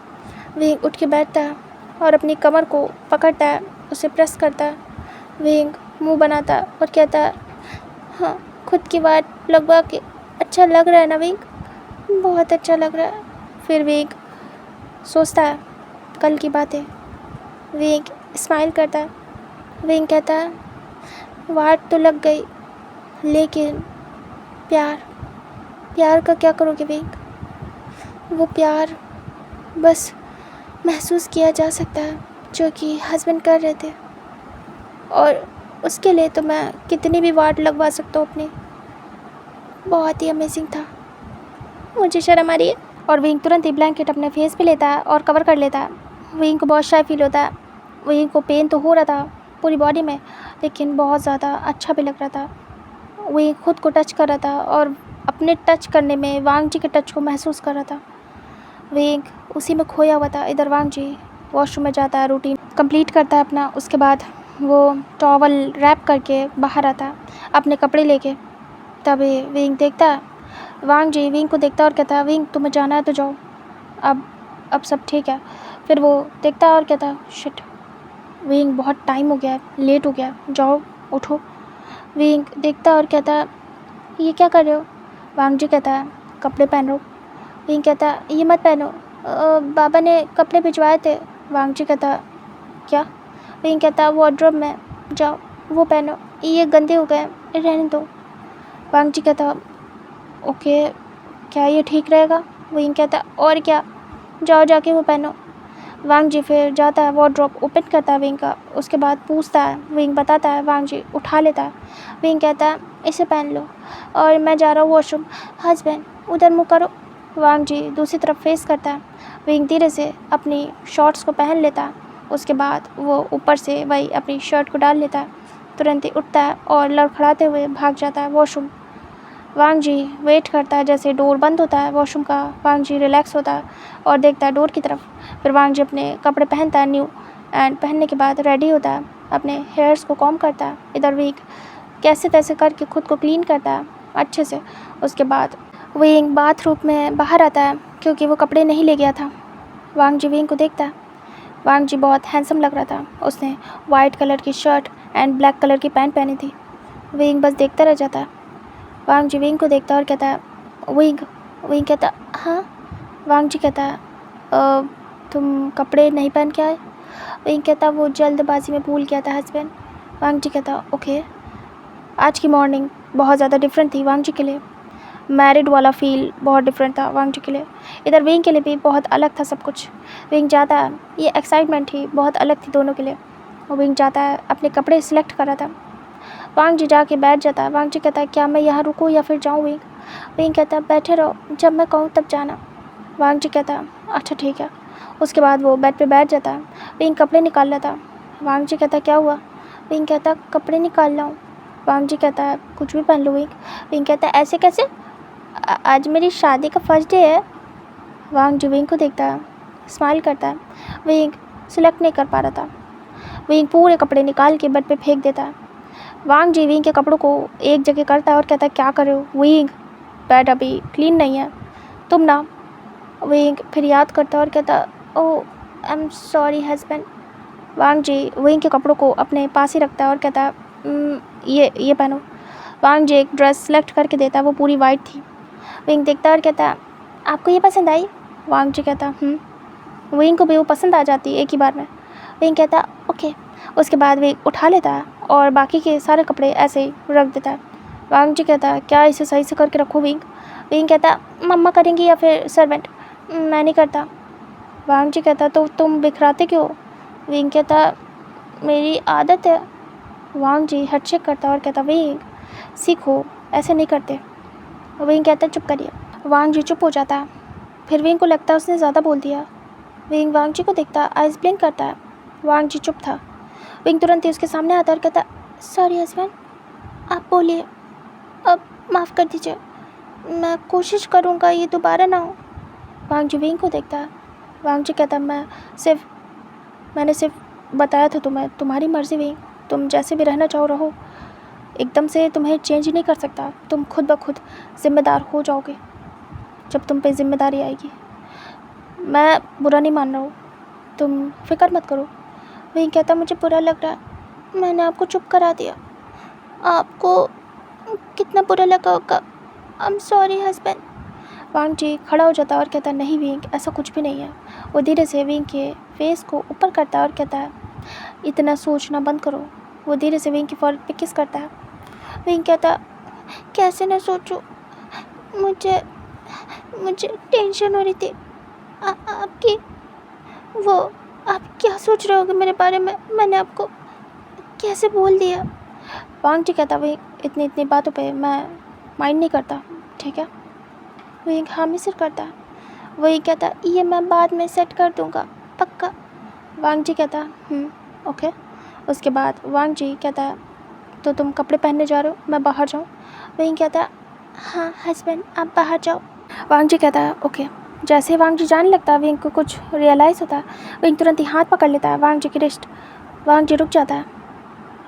विंग उठ के बैठता है और अपनी कमर को पकड़ता है, उसे प्रेस करता है। विंग मुंह बनाता है और कहता है, हाँ खुद की बात लगवा के अच्छा लग रहा है ना विंग? बहुत अच्छा लग रहा है। फिर विंग सोचता है कल की बातें। विंग स्माइल करता है। विंग कहता है वाट तो लग गई, लेकिन प्यार का क्या करोगे विंग? वो प्यार बस महसूस किया जा सकता है जो कि हस्बैंड कर रहे थे, और उसके लिए तो मैं कितनी भी वाट लगवा सकता हूँ अपनी। बहुत ही अमेजिंग था, मुझे शर्म आ रही है। और विंग तुरंत ही ब्लैंकेट अपने फेस पे लेता है और कवर कर लेता है। विंग को बहुत शाय फील होता है। विंग को पेन तो हो रहा था पूरी बॉडी में, लेकिन बहुत ज़्यादा अच्छा भी लग रहा था। विंग खुद को टच कर रहा था और अपने टच करने में वांग जी के टच को महसूस कर रहा था। विंग उसी में खोया हुआ था। इधर वांग जी वॉशरूम में जाता है, रूटीन कंप्लीट करता है अपना। उसके बाद वो टॉवल रैप करके बाहर आता है अपने कपड़े लेके। तभी विंग देखता है, वांग जी विंग को देखता है और कहता है विंग तुम्हें जाना है तो जाओ, अब सब ठीक है। फिर वो देखता है और कहता है शिट विंग बहुत टाइम हो गया है, लेट हो गया है, जाओ उठो। विंग देखता है और कहता है ये क्या कर रहे हो? वांग जी कहता है कपड़े पहन लो। विंग कहता है ये मत पहनो, बाबा ने कपड़े भिजवाए थे। वांग जी कहता है क्या? विंग कहता है वार्डरोब में, जाओ वो पहनो, ये गंदे हो गए, रहने दो। वांग जी कहता ओके, क्या ये ठीक रहेगा? विंग कहता और क्या, जाओ जाके वो पहनो। वांग जी फिर जाता है, वार्डरोब ओपन करता है विंग का। उसके बाद पूछता है, विंग बताता है, वांग जी उठा लेता है। विंग कहता है इसे पहन लो और मैं जा रहा हूँ वॉशरूम। हस्बैंड उधर मुँह करो। वांग जी दूसरी तरफ फेस करता है। विंग धीरे से अपनी शॉर्ट्स को पहन लेता है। उसके बाद वो ऊपर से वही अपनी शर्ट को डाल लेता है। तुरंत ही उठता है और लड़खड़ाते हुए भाग जाता है वॉशरूम। वांग जी वेट करता है, जैसे डोर बंद होता है वॉशरूम का। वांग जी रिलैक्स होता है और देखता है डोर की तरफ। फिर वांग जी अपने कपड़े पहनता है न्यू, एंड पहनने के बाद रेडी होता है, अपने हेयर्स को कॉम्ब करता है। इधर विंग कैसे तैसे करके खुद को क्लीन करता है अच्छे से। उसके बाद विंग बाथरूम में बाहर आता है क्योंकि वो कपड़े नहीं ले गया था। वांग जी विंग को देखता है। वांग जी बहुत हैंडसम लग रहा था। उसने वाइट कलर की शर्ट एंड ब्लैक कलर की पैंट पहनी थी। विंग बस देखता रह जाता है। वांग जी विंग को देखता है और कहता है विंग कहता हाँ। वांग जी कहता है तुम कपड़े नहीं पहन के आए? विंग कहता वो जल्दबाजी में भूल गया था हस्बैंड। वांग जी कहता ओके। आज की मॉर्निंग बहुत ज़्यादा डिफरेंट थी वांग जी के लिए। मैरिड वाला फील बहुत डिफरेंट था वांग जी के लिए। इधर विंग के लिए भी बहुत अलग था सब कुछ। विंग जाता है, ये एक्साइटमेंट ही बहुत अलग थी दोनों के लिए। विंग जाता है, अपने कपड़े सिलेक्ट कर रहा था। वांग जी जाके बैठ जाता है। वांग जी कहता है क्या मैं यहाँ रुकूँ या फिर जाऊँ? विंग कहता है बैठे रहो, जब मैं कहूँ तब जाना। वांग जी कहता है अच्छा ठीक है। उसके बाद वो बेड पे बैठ जाता है। विंग कपड़े निकाल लेता है। वांग जी कहता क्या हुआ? विंग कहता कपड़े निकाल रहा हूँ। वांग जी कहता है कुछ भी पहन लो विंग। विंग कहता है ऐसे कैसे, आज मेरी शादी का फर्स्ट डे है। वांग जी विंग को देखता है, स्माइल करता है। विंग सिलेक्ट नहीं कर पा रहा था। विंग पूरे कपड़े निकाल के बेड पे फेंक देता है। वांग जी विंग के कपड़ों को एक जगह करता है और कहता है क्या कर रहे हो विंग, बेड अभी क्लीन नहीं है, तुम ना। विंग फिर याद करता है और कहता oh I am sorry husband. Wang ji Wing के कपड़ों को अपने पास ही रखता है और कहता है ये पहनो। वांग जी एक ड्रेस सेलेक्ट करके देता है, वो पूरी वाइट थी। विंग देखता है और कहता है आपको ये पसंद आई? वांग जी कहता विंग को भी वो पसंद आ जाती है एक ही बार में। विंग कहता ओके। उसके बाद विंग उठा लेता है और बाकी के सारे कपड़े ऐसे ही रख देता है। वांग जी कहता है क्या इसे सही से करके रखो विंग? विंग कहता मम्मा करेंगी या फिर सर्वेंट? मैं नहीं करता। वांग जी कहता तो तुम बिखराते क्यों? विंग कहता मेरी आदत है। वांग जी हेडशेक करता और कहता विंग सीखो, ऐसे नहीं करते। विंग कहता चुप करिए। वांग जी चुप हो जाता है। फिर विंग को लगता है उसने ज़्यादा बोल दिया। विंग वांग जी को देखता, आइस ब्लिंक करता है। वांग जी चुप था। विंग तुरंत ही उसके सामने आता और कहता सॉरी हस्बैंड, आप बोलिए, अब माफ़ कर दीजिए, मैं कोशिश करूँगा ये दोबारा ना हो। वांग जी विंग को देखता है। वांग जी कहता मैंने सिर्फ बताया था तुम्हें, तुम्हारी मर्ज़ी विंग, तुम जैसे भी रहना चाहो रहो, एकदम से तुम्हें चेंज नहीं कर सकता, तुम खुद ब खुद ज़िम्मेदार हो जाओगे जब तुम पे ज़िम्मेदारी आएगी। मैं बुरा नहीं मान रहा हूँ, तुम फिक्र मत करो। विंग कहता मुझे बुरा लग रहा है, मैंने आपको चुप करा दिया, आपको कितना बुरा लगा होगा, आई एम सॉरी हस्बैंड। वांग जी खड़ा हो जाता और कहता नहीं विंग, ऐसा कुछ भी नहीं है। वो धीरे से विंग के फेस को ऊपर करता है और कहता है इतना सोचना बंद करो। वो धीरे से विंग की फोrehead पे किस करता है। विंग कहता कैसे ना सोचूं, मुझे टेंशन हो रही थी। आपकी वो आप क्या सोच रहे होगे मेरे बारे में, मैंने आपको कैसे बोल दिया। वांग जी कहता विंग इतनी बातों पे मैं माइंड नहीं करता, ठीक है। विंग हामी सिर करता है। वही कहता ये मैं बाद में सेट कर दूँगा, पक्का। वांग जी कहता ओके। उसके बाद वांग जी कहता है तो तुम कपड़े पहनने जा रहे हो, मैं बाहर जाऊँ? विंग कहता हाँ हस्बैंड, आप बाहर जाओ। वांग जी कहता है ओके। जैसे ही वांग जी जाने लगता है, विंग को कुछ रियलाइज़ होता है। विंग तुरंत ही हाथ पकड़ लेता है वांग जी की रिस्ट। वांग जी रुक जाता है।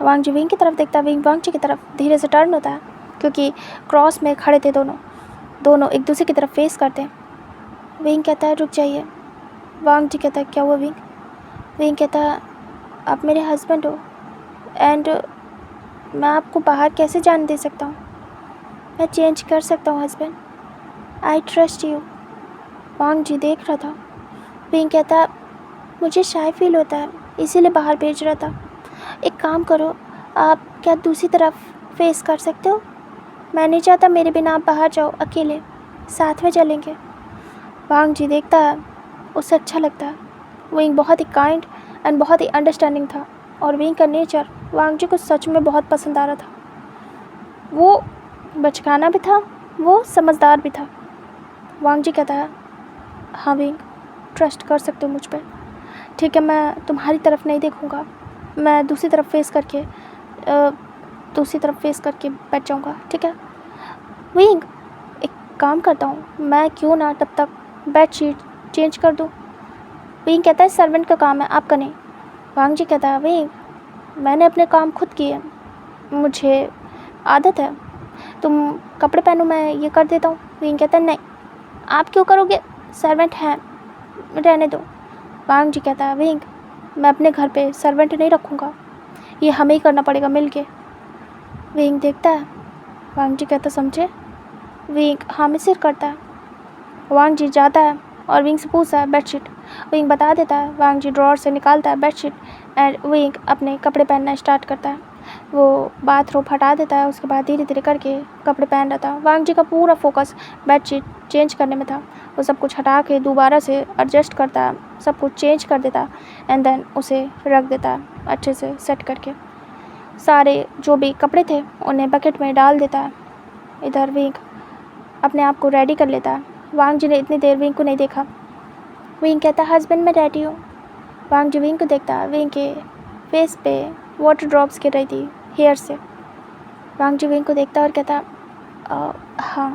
वांग जी विंग की तरफ देखता है, विंग वांग जी की तरफ धीरे से टर्न होता है, क्योंकि क्रॉस में खड़े थे दोनों एक दूसरे की तरफ फेस करते हैं। विंग कहता है रुक जाइए। वांग जी कहता है क्या हुआ विंग? विंग कहता है आप मेरे हस्बैंड हो एंड मैं आपको बाहर कैसे जाने दे सकता हूँ? मैं चेंज कर सकता हूँ हस्बैंड, आई ट्रस्ट यू। वांग जी देख रहा था। विंग कहता मुझे शाय फील होता है, इसीलिए बाहर भेज रहा था। एक काम करो, आप क्या दूसरी तरफ फेस कर सकते हो? मैं नहीं चाहता मेरे बिना आप बाहर जाओ अकेले, साथ में चलेंगे। वांग जी देखता है, उसे अच्छा लगता है। विंग बहुत ही काइंड एंड बहुत ही अंडरस्टैंडिंग था और विंग का नेचर वांग जी को सच में बहुत पसंद आ रहा था। वो बचकाना भी था, वो समझदार भी था। वांग जी कहता है हाँ विंग, ट्रस्ट कर सकते हो मुझ पर, ठीक है। मैं तुम्हारी तरफ नहीं देखूँगा, मैं दूसरी तरफ फेस करके बैठ जाऊँगा, ठीक है। विंग एक काम करता हूँ, मैं क्यों ना तब तक बेडशीट चेंज कर दूँ। विंग कहता है सर्वेंट का काम है, आपका नहीं। वांग जी कहता है विंग मैंने अपने काम खुद किए, मुझे आदत है, तुम कपड़े पहनो, मैं ये कर देता हूँ। विंग कहता है नहीं, आप क्यों करोगे, सर्वेंट हैं, रहने दो। वांग जी कहता है विंग मैं अपने घर पे सर्वेंट नहीं रखूँगा, ये हमें ही करना पड़ेगा मिल के। विंग देखता है। वांग जी कहता समझे? विंग हाँ में सिर करता है। वांग जी जाता है और विंग से पूछता है बेडशीट। विंग बता देता है। वांग जी ड्रॉअर से निकालता है बेडशीट एंड विंग अपने कपड़े पहनना स्टार्ट करता है। वो बाथरोब हटा देता है, उसके बाद धीरे धीरे करके कपड़े पहन रहा था। वांग जी का पूरा फोकस बेडशीट चेंज करने में था। वो सब कुछ हटा के दोबारा से एडजस्ट करता है, सब कुछ चेंज कर देता है एंड देन उसे रख देता है अच्छे से सेट करके। सारे जो भी कपड़े थे उन्हें बकेट में डाल देता है। इधर विंग अपने आप को रेडी कर लेता है। वांग जी ने इतनी देर विंग को नहीं देखा। विंग कहता है हस्बैंड मैं रेडी हूँ। वांग जी विंग को देखता है। विंग के फेस पे वाटर ड्रॉप्स गिर रही थी हेयर से। वांग जी विंग को देखता है और कहता हाँ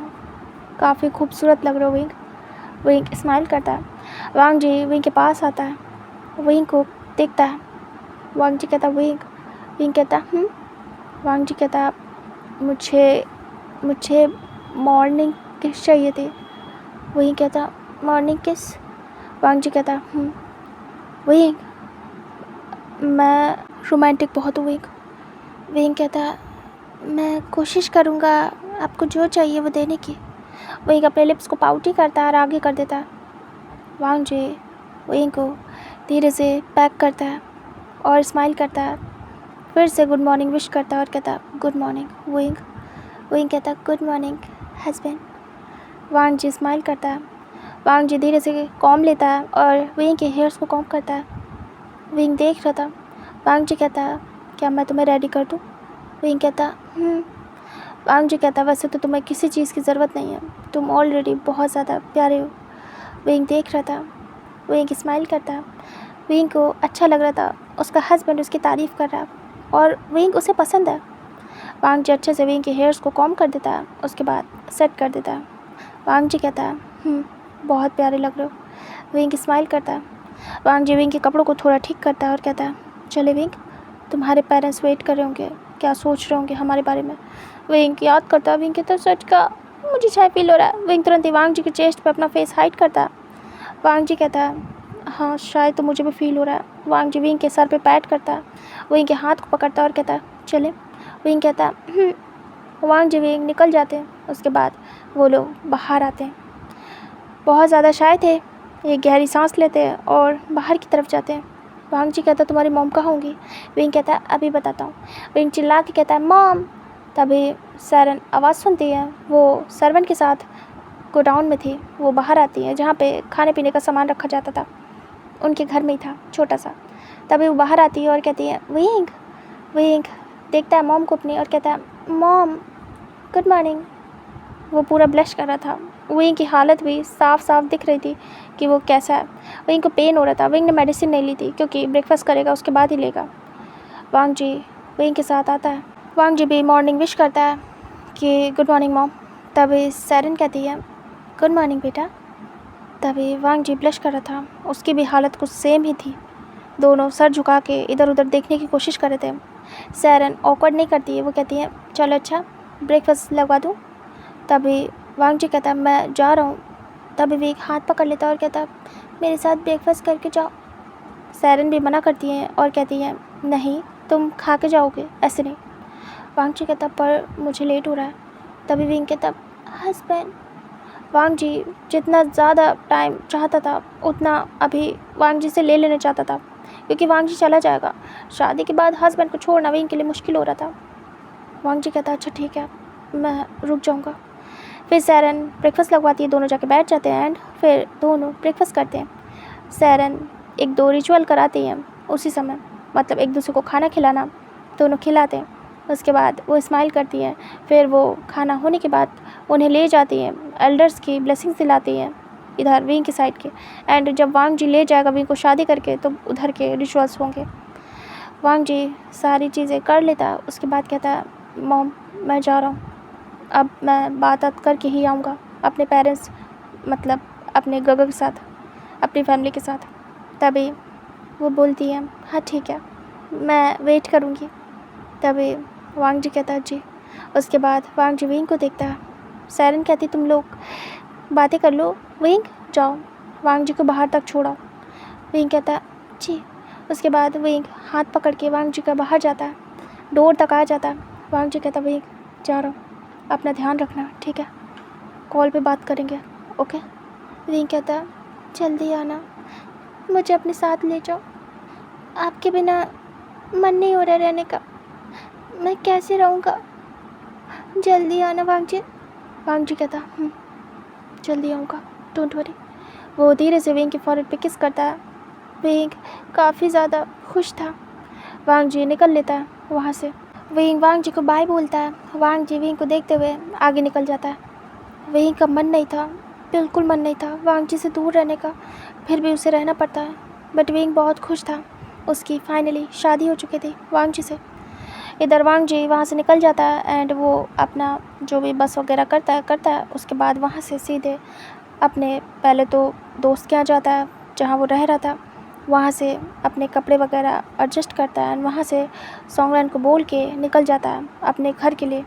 काफ़ी खूबसूरत लग रहे हो विंग। विंग स्माइल करता है। वांग जी विंग के पास आता है, विंग को देखता है। वांग जी कहता विंग। विंग कहता वांग जी कहता मुझे मॉर्निंग किस चाहिए थी। विंग कहता मॉर्निंग किस। वांग जी कहता विंग मैं रोमांटिक बहुत हूँ विंग कहता मैं कोशिश करूँगा आपको जो चाहिए वो देने की। विंग अपने लिप्स को पाउटी करता है और आगे कर देता है। वांग जी विंग को धीरे से पैक करता है और स्माइल करता है, फिर से गुड मॉर्निंग विश करता है और कहता गुड मॉर्निंग विंग। विंग कहता गुड मॉर्निंग हस्बैंड। वांग जी स्माइल करता है। वांग जी धीरे से कॉम लेता है और विंग के हेयर्स को कॉम करता है। विंग देख रहा था। वांग जी कहता क्या मैं तुम्हें रेडी कर दूँ? विंग कहता वांग जी कहता वैसे तो तुम्हें किसी चीज़ की ज़रूरत नहीं है, तुम ऑलरेडी बहुत ज़्यादा प्यारे हो। विंग देख रहा था। विंग स्माइल करता। विंग को अच्छा लग रहा था, उसका हस्बैंड उसकी तारीफ़ कर रहा और विंग उसे पसंद है। वांग जी अच्छे से विंग के हेयर्स को कॉम कर देता है, उसके बाद सेट कर देता है। वांग जी कहता है बहुत प्यारे लग रहे हो। विंग स्माइल करता है। वांग जी विंग के कपड़ों को थोड़ा ठीक करता है और कहता है चले विंग, तुम्हारे पेरेंट्स वेट कर रहे होंगे, क्या सोच रहे होंगे हमारे बारे में। विंग याद करता है। विंग कहता सच का मुझे शायद फील हो रहा है। विंग तुरंत ही वांग जी के चेस्ट पे अपना फेस हाइड करता है। वांग जी कहता है हाँ शायद तो मुझे भी फील हो रहा है। वांग जी विंग के सर पे पैट करता है। विंग के हाथ को पकड़ता है और कहता है चले। विंग कहता है वांग जी विंग निकल जाते हैं। उसके बाद वो लोग बाहर आते हैं। बहुत ज़्यादा शाय थे, एक गहरी सांस लेते हैं और बाहर की तरफ जाते हैं। वांग जी कहता तुम्हारी मॉम कहाँ होंगी? विंग कहता है अभी बताता हूँ। विंग चिल्ला के कहता है मॉम। तभी सैरन आवाज़ सुनती है। वो सर्वेंट के साथ गोडाउन में थी। वो बाहर आती है जहाँ पे खाने पीने का सामान रखा जाता था, उनके घर में ही था छोटा सा। तभी वो बाहर आती है और कहती है विंग। विंग देखता है मॉम को अपनी और कहता है मॉम गुड मॉर्निंग। वो पूरा ब्लश कर रहा था। विंग की हालत भी साफ साफ दिख रही थी कि वो कैसा है। विंग को पेन हो रहा था। विंग ने मेडिसिन नहीं ली थी क्योंकि ब्रेकफास्ट करेगा उसके बाद ही लेगा। वांग जी विंग के साथ आता है। वांग जी भी मॉर्निंग विश करता है कि गुड मॉर्निंग मॉम। तभी सैरन कहती है गुड मॉर्निंग बेटा। तभी वांग जी ब्लश कर रहा था, उसकी भी हालत कुछ सेम ही थी। दोनों सर झुका के इधर उधर देखने की कोशिश कर रहे थे। सैरन ऑकवर्ड नहीं करती है, वो कहती है चलो अच्छा ब्रेकफास्ट लगवा दूँ। तभी वांग जी कहता मैं जा रहा हूँ। तभी वे एक हाथ पकड़ लेता और कहता मेरे साथ ब्रेकफास्ट करके जाओ। सैरन भी मना करती है और कहती है नहीं तुम खा के जाओगे, ऐसे नहीं। वांग जी कहता पर मुझे लेट हो रहा है। तभी विंग कहता हस्बैंड। वांग जी जितना ज़्यादा टाइम चाहता था उतना अभी वांग जी से ले लेना चाहता था, क्योंकि वांग जी चला जाएगा। शादी के बाद हस्बैंड को छोड़ना विंग के लिए मुश्किल हो रहा था। वांग जी कहता अच्छा ठीक है मैं रुक जाऊंगा। फिर सैरन ब्रेकफास्ट लगवाती है, दोनों जाके बैठ जाते हैं एंड फिर दोनों ब्रेकफास्ट करते हैं। सैरन एक दो रिचुअल कराती हैं उसी समय, मतलब एक दूसरे को खाना खिलाना, दोनों खिलाते हैं। उसके बाद वो स्माइल करती हैं। फिर वो खाना होने के बाद उन्हें ले जाती हैं, एल्डर्स की ब्लेसिंग्स दिलाती हैं इधर विंग की साइड के। एंड जब वांग जी ले जाएगा विंग को शादी करके तो उधर के रिचुअल्स होंगे। वांग जी सारी चीज़ें कर लेता है। उसके बाद कहता है मॉम मैं जा रहा हूँ, अब मैं बात करके ही आऊँगा अपने पेरेंट्स, मतलब अपने गगर के साथ, अपनी फैमिली के साथ। तभी वो बोलती है हाँ ठीक है मैं वेट करूँगी। तभी वांग जी कहता है जी। उसके बाद वांग जी विंग को देखता है। सैरन कहती तुम लोग बातें कर लो, विंग जाओ। वांग जी को बाहर तक छोड़ा। विंग कहता जी। उसके बाद विंग हाथ पकड़ के वांग जी का बाहर जाता है, डोर तक आ जाता है। वांग जी कहता विंग जा रहा हूँ, अपना ध्यान रखना ठीक है, कॉल पे बात करेंगे ओके। विंग कहता जल्दी आना, मुझे अपने साथ ले जाओ, आपके बिना मन नहीं हो रहा रहने का, मैं कैसे रहूँगा, जल्दी आना वांग जी। वांग जी कहता जल्दी आऊँगा डोंट वरी। वो धीरे से विंग के फॉरहेड पे किस करता है। विंग काफ़ी ज़्यादा खुश था। वांग जी निकल लेता है वहाँ से। विंग वांग जी को बाय बोलता है। वांग जी विंग को देखते हुए आगे निकल जाता है। विंग का मन नहीं था, बिल्कुल मन नहीं था वांग जी से दूर रहने का, फिर भी उसे रहना पड़ता है। बट विंग बहुत खुश था, उसकी फाइनली शादी हो चुकी थी वांग जी से। इधर वांग जी वहाँ से निकल जाता है एंड वो अपना जो भी बस वगैरह करता है। उसके बाद वहाँ से सीधे अपने पहले तो दोस्त के यहाँ जाता है जहाँ वो रह रहा था। वहाँ से अपने कपड़े वगैरह एडजस्ट करता है एंड वहाँ से सॉन्गलाइन को बोल के निकल जाता है अपने घर के लिए।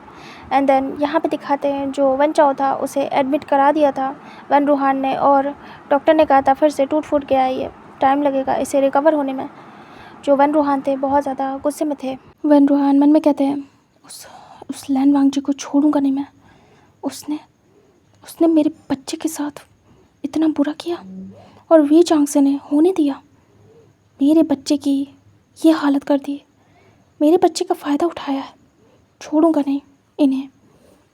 एंड देन यहाँ पे दिखाते हैं जो वन चाओ था उसे एडमिट करा दिया था वन रूहान ने, और डॉक्टर ने कहा था फिर से टूट फूट गया है, ये टाइम लगेगा इसे रिकवर होने में। जो वन रूहान थे बहुत ज़्यादा गुस्से में थे। वन रूहान मन में कहते हैं उस लैन वांगजी को छोड़ूंगा नहीं मैं। उसने मेरे बच्चे के साथ इतना बुरा किया और वी चांगसे ने होने दिया। मेरे बच्चे की ये हालत कर दी, मेरे बच्चे का फ़ायदा उठाया है। छोड़ूंगा नहीं इन्हें।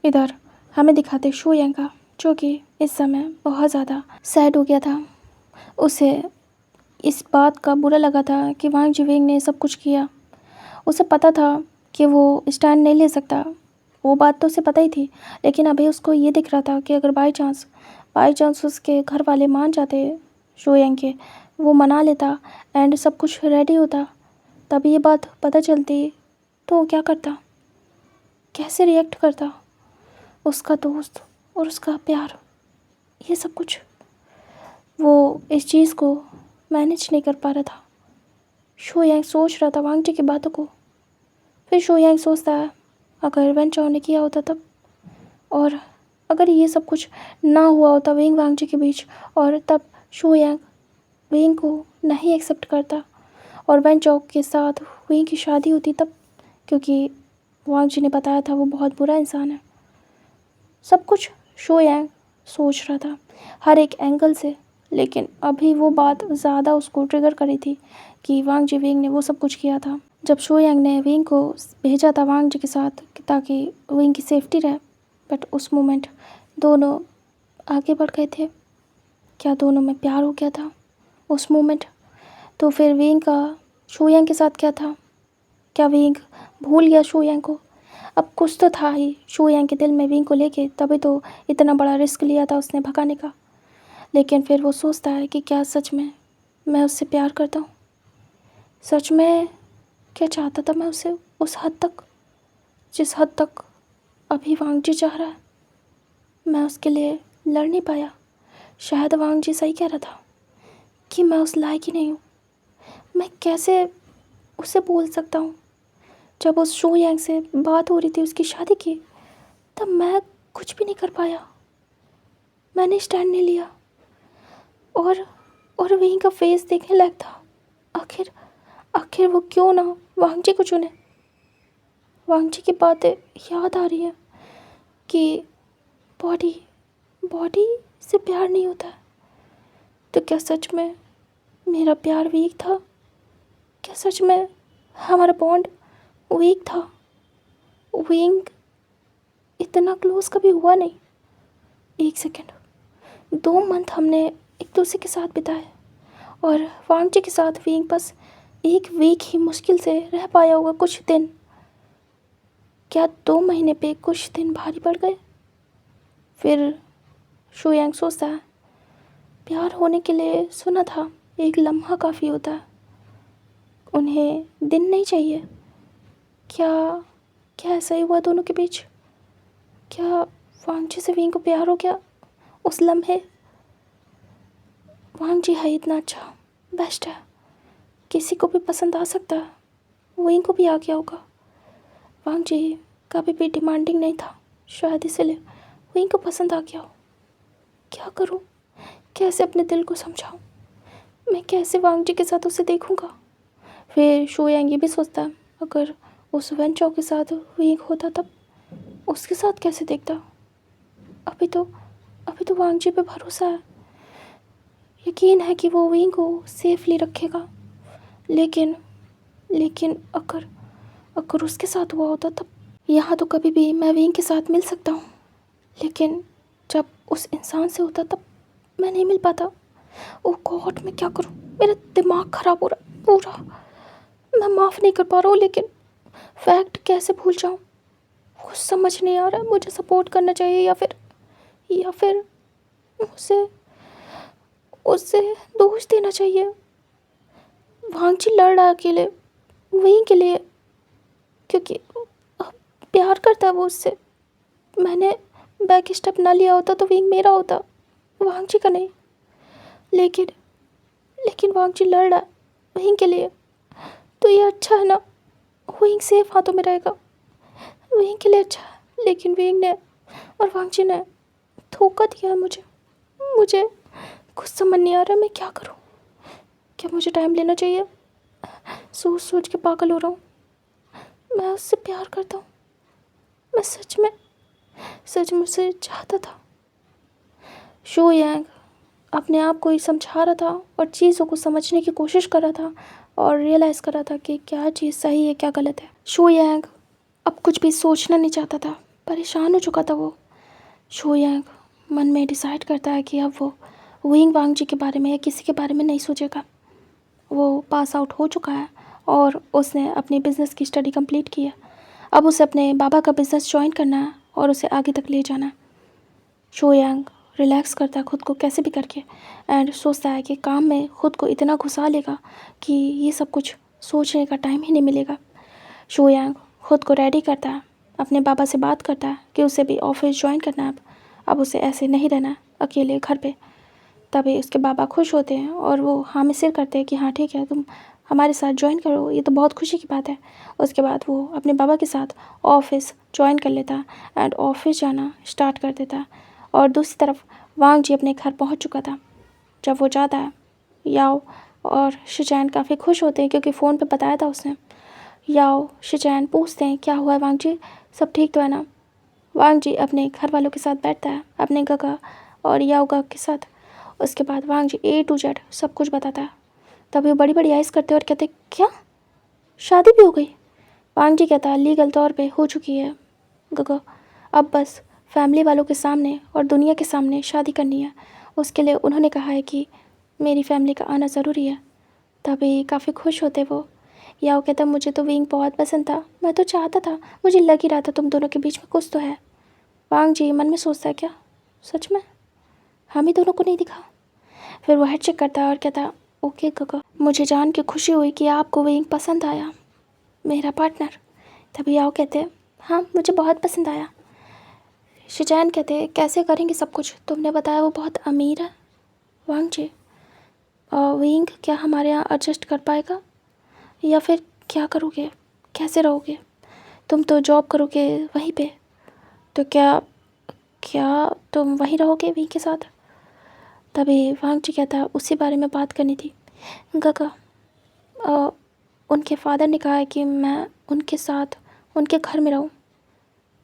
इधर हमें दिखाते शो यांग का, जो कि इस समय बहुत ज़्यादा सैड हो गया था। उसे इस बात का बुरा लगा था कि वांग जीविंग ने सब कुछ किया। उसे पता था कि वो स्टैंड नहीं ले सकता, वो बात तो उसे पता ही थी। लेकिन अभी उसको ये दिख रहा था कि अगर बाई चांस उसके घर वाले मान जाते शो यांग के, वो मना लेता एंड सब कुछ रेडी होता, तब ये बात पता चलती तो वो क्या करता, कैसे रिएक्ट करता। उसका दोस्त और उसका प्यार, ये सब कुछ वो इस चीज़ को मैनेज नहीं कर पा रहा था। शो यांग सोच रहा था वांग जी की बातों को। फिर शो यांग सोचता है अगर वन चाओ ने किया होता तब, और अगर ये सब कुछ ना हुआ होता विंग वांग जी के बीच, और तब शो यांग विंग को नहीं एक्सेप्ट करता और वन चाओ के साथ विंग की शादी होती तब, क्योंकि वांग जी ने बताया था वो बहुत बुरा इंसान है। सब कुछ शो यांग सोच रहा था हर एक एंगल से, लेकिन अभी वो बात ज़्यादा उसको ट्रिगर करी थी कि वांग जी विंग ने वो सब कुछ किया था। जब शो यांग ने विंग को भेजा था वांग जी के साथ ताकि विंग की सेफ्टी रहे, बट उस मोमेंट दोनों आगे बढ़ गए थे। क्या दोनों में प्यार हो गया था उस मोमेंट? तो फिर विंग का शो यांग के साथ क्या था? क्या विंग भूल गया शो यांग को? अब कुछ तो था ही शो यांग के दिल में विंग को लेके, तभी तो इतना बड़ा रिस्क लिया था उसने भगाने का। लेकिन फिर वो सोचता है कि क्या सच में मैं उससे प्यार करता हूँ? सच में क्या चाहता था मैं उसे उस हद तक, जिस हद तक अभी वांग जी चाह रहा है? मैं उसके लिए लड़ नहीं पाया। शायद वांग जी सही कह रहा था कि मैं उस लायक ही नहीं हूँ। मैं कैसे उसे बोल सकता हूँ? जब उस शो यांग से बात हो रही थी उसकी शादी की, तब मैं कुछ भी नहीं कर पाया। मैंने स्टैंड नहीं लिया और वहीं का फेस देखने लायक था। आखिर वो क्यों ना वांग जी को चुने? वांग जी की बातें याद आ रही हैं कि बॉडी से प्यार नहीं होता है। तो क्या सच में मेरा प्यार वीक था? क्या सच में हमारा बॉन्ड वीक था? विंग इतना क्लोज कभी हुआ नहीं। 1 सेकेंड, 2 मंथ हमने एक दूसरे के साथ बिताए और वांग जी के साथ विंग बस 1 वीक ही मुश्किल से रह पाया होगा, कुछ दिन। क्या 2 महीने पे कुछ दिन भारी पड़ गए? फिर शो यांग सोचता है प्यार होने के लिए सुना था 1 लम्हा काफ़ी होता है, उन्हें दिन नहीं चाहिए। क्या ऐसा ही हुआ दोनों के बीच? क्या वांग जी से विंग को प्यार हो गया उस लम्हे? वांग जी है इतना अच्छा, बेस्ट है, किसी को भी पसंद आ सकता है। विंग को भी आ गया होगा। वांग जी कभी भी डिमांडिंग नहीं था, शायद इसलिए विंग को पसंद आ गया हो। क्या करूं? कैसे अपने दिल को समझाऊं? मैं कैसे वांग जी के साथ उसे देखूंगा? फिर शो यांग ये भी सोचता है अगर उस वन चाओ के साथ विंग होता तब उसके साथ कैसे देखता? अभी तो वांग जी पे भरोसा है, यकीन है कि वो विंग को सेफली रखेगा। लेकिन अगर उसके साथ हुआ होता तब? यहाँ तो कभी भी मैं विंग के साथ मिल सकता हूँ, लेकिन जब उस इंसान से होता तब मैं नहीं मिल पाता। ओह गॉड, मैं क्या करूँ? मेरा दिमाग ख़राब हो रहा पूरा। मैं माफ़ नहीं कर पा रहा हूँ, लेकिन फैक्ट कैसे भूल जाऊँ? कुछ समझ नहीं आ रहा है। मुझे सपोर्ट करना चाहिए या फिर उसे दोष देना चाहिए। वांग जी लड़ रहा है अकेले विंग के लिए, क्योंकि प्यार करता है वो उससे। मैंने बैक स्टेप ना लिया होता तो विंग मेरा होता, वांग जी का नहीं। लेकिन वांग जी लड़ रहा है विंग के लिए, तो ये अच्छा है ना? विंग सेफ हाथों में रहेगा, विंग के लिए अच्छा है। लेकिन विंग ने और वांग जी ने धोखा दिया मुझे कुछ समझ नहीं आ रहा मैं क्या करूं। क्या मुझे टाइम लेना चाहिए? सोच सोच के पागल हो रहा हूँ। मैं उससे प्यार करता हूँ। मैं सच में उसे चाहता था। शो यांग अपने आप को ही समझा रहा था और चीज़ों को समझने की कोशिश कर रहा था और रियलाइज़ कर रहा था कि क्या चीज़ सही है क्या गलत है। शो यांग अब कुछ भी सोचना नहीं चाहता था। परेशान हो चुका था वो। शो यांग मन में डिसाइड करता है कि अब वो विंग वांग जी के बारे में या किसी के बारे में नहीं सोचेगा। वो पास आउट हो चुका है और उसने अपने बिज़नेस की स्टडी कंप्लीट की है। अब उसे अपने बाबा का बिज़नेस ज्वाइन करना है और उसे आगे तक ले जाना है। शो यांग रिलैक्स करता है खुद को कैसे भी करके एंड सोचता है कि काम में खुद को इतना घुसा लेगा कि ये सब कुछ सोचने का टाइम ही नहीं मिलेगा। शो यांग खुद को रेडी करता है, अपने बाबा से बात करता है कि उसे भी ऑफिस ज्वाइन करना है। अब उसे ऐसे नहीं रहना है अकेले घर पे। तभी उसके बाबा खुश होते हैं और वो हाँ में सिर करते हैं कि हाँ ठीक है, तुम हमारे साथ ज्वाइन करो, ये तो बहुत खुशी की बात है। उसके बाद वो अपने बाबा के साथ ऑफिस ज्वाइन कर लेता है एंड ऑफिस जाना स्टार्ट कर देता है। और दूसरी तरफ वांग जी अपने घर पहुंच चुका था। जब वो जाता है, याओ और शिचैन काफ़ी खुश होते हैं क्योंकि फ़ोन पे बताया था उसने। याओ शिचैन पूछते हैं क्या हुआ है वांग जी, सब ठीक तो है ना। वांग जी अपने घर वालों के साथ बैठता है, अपने गगा और याओ गा के साथ। उसके बाद वांग जी A to Z सब कुछ बताता है। तभी वो बड़ी बड़ी आइज़ करते और कहते क्या शादी भी हो गई। वांग जी कहता है लीगल तौर पे हो चुकी है गगा, अब बस फैमिली वालों के सामने और दुनिया के सामने शादी करनी है। उसके लिए उन्होंने कहा है कि मेरी फैमिली का आना ज़रूरी है। तभी काफ़ी खुश होते वो। याओ कहता मुझे तो विंग बहुत पसंद था, मैं तो चाहता था, मुझे लग ही रहा था तुम दोनों के बीच में कुछ तो है। वांग जी मन में सोचता है क्या सच में हम ही दोनों को नहीं दिखा। फिर वो हेड चेक करता है और कहता ओके गगा, मुझे जान के खुशी हुई कि आपको विंग पसंद आया, मेरा पार्टनर। तभी याओ कहते हाँ मुझे बहुत पसंद आया। शिचैन कहते कैसे करेंगे सब कुछ, तुमने बताया वो बहुत अमीर है। वांग जी विंग क्या हमारे यहाँ एडजस्ट कर पाएगा या फिर क्या करोगे, कैसे रहोगे, तुम तो जॉब करोगे वहीं पे, तो क्या क्या तुम वहीं रहोगे विंग के साथ। तभी वांग जी कहता है उसी बारे में बात करनी थी गगा। उनके फादर ने कहा है कि मैं उनके साथ उनके घर में रहूं,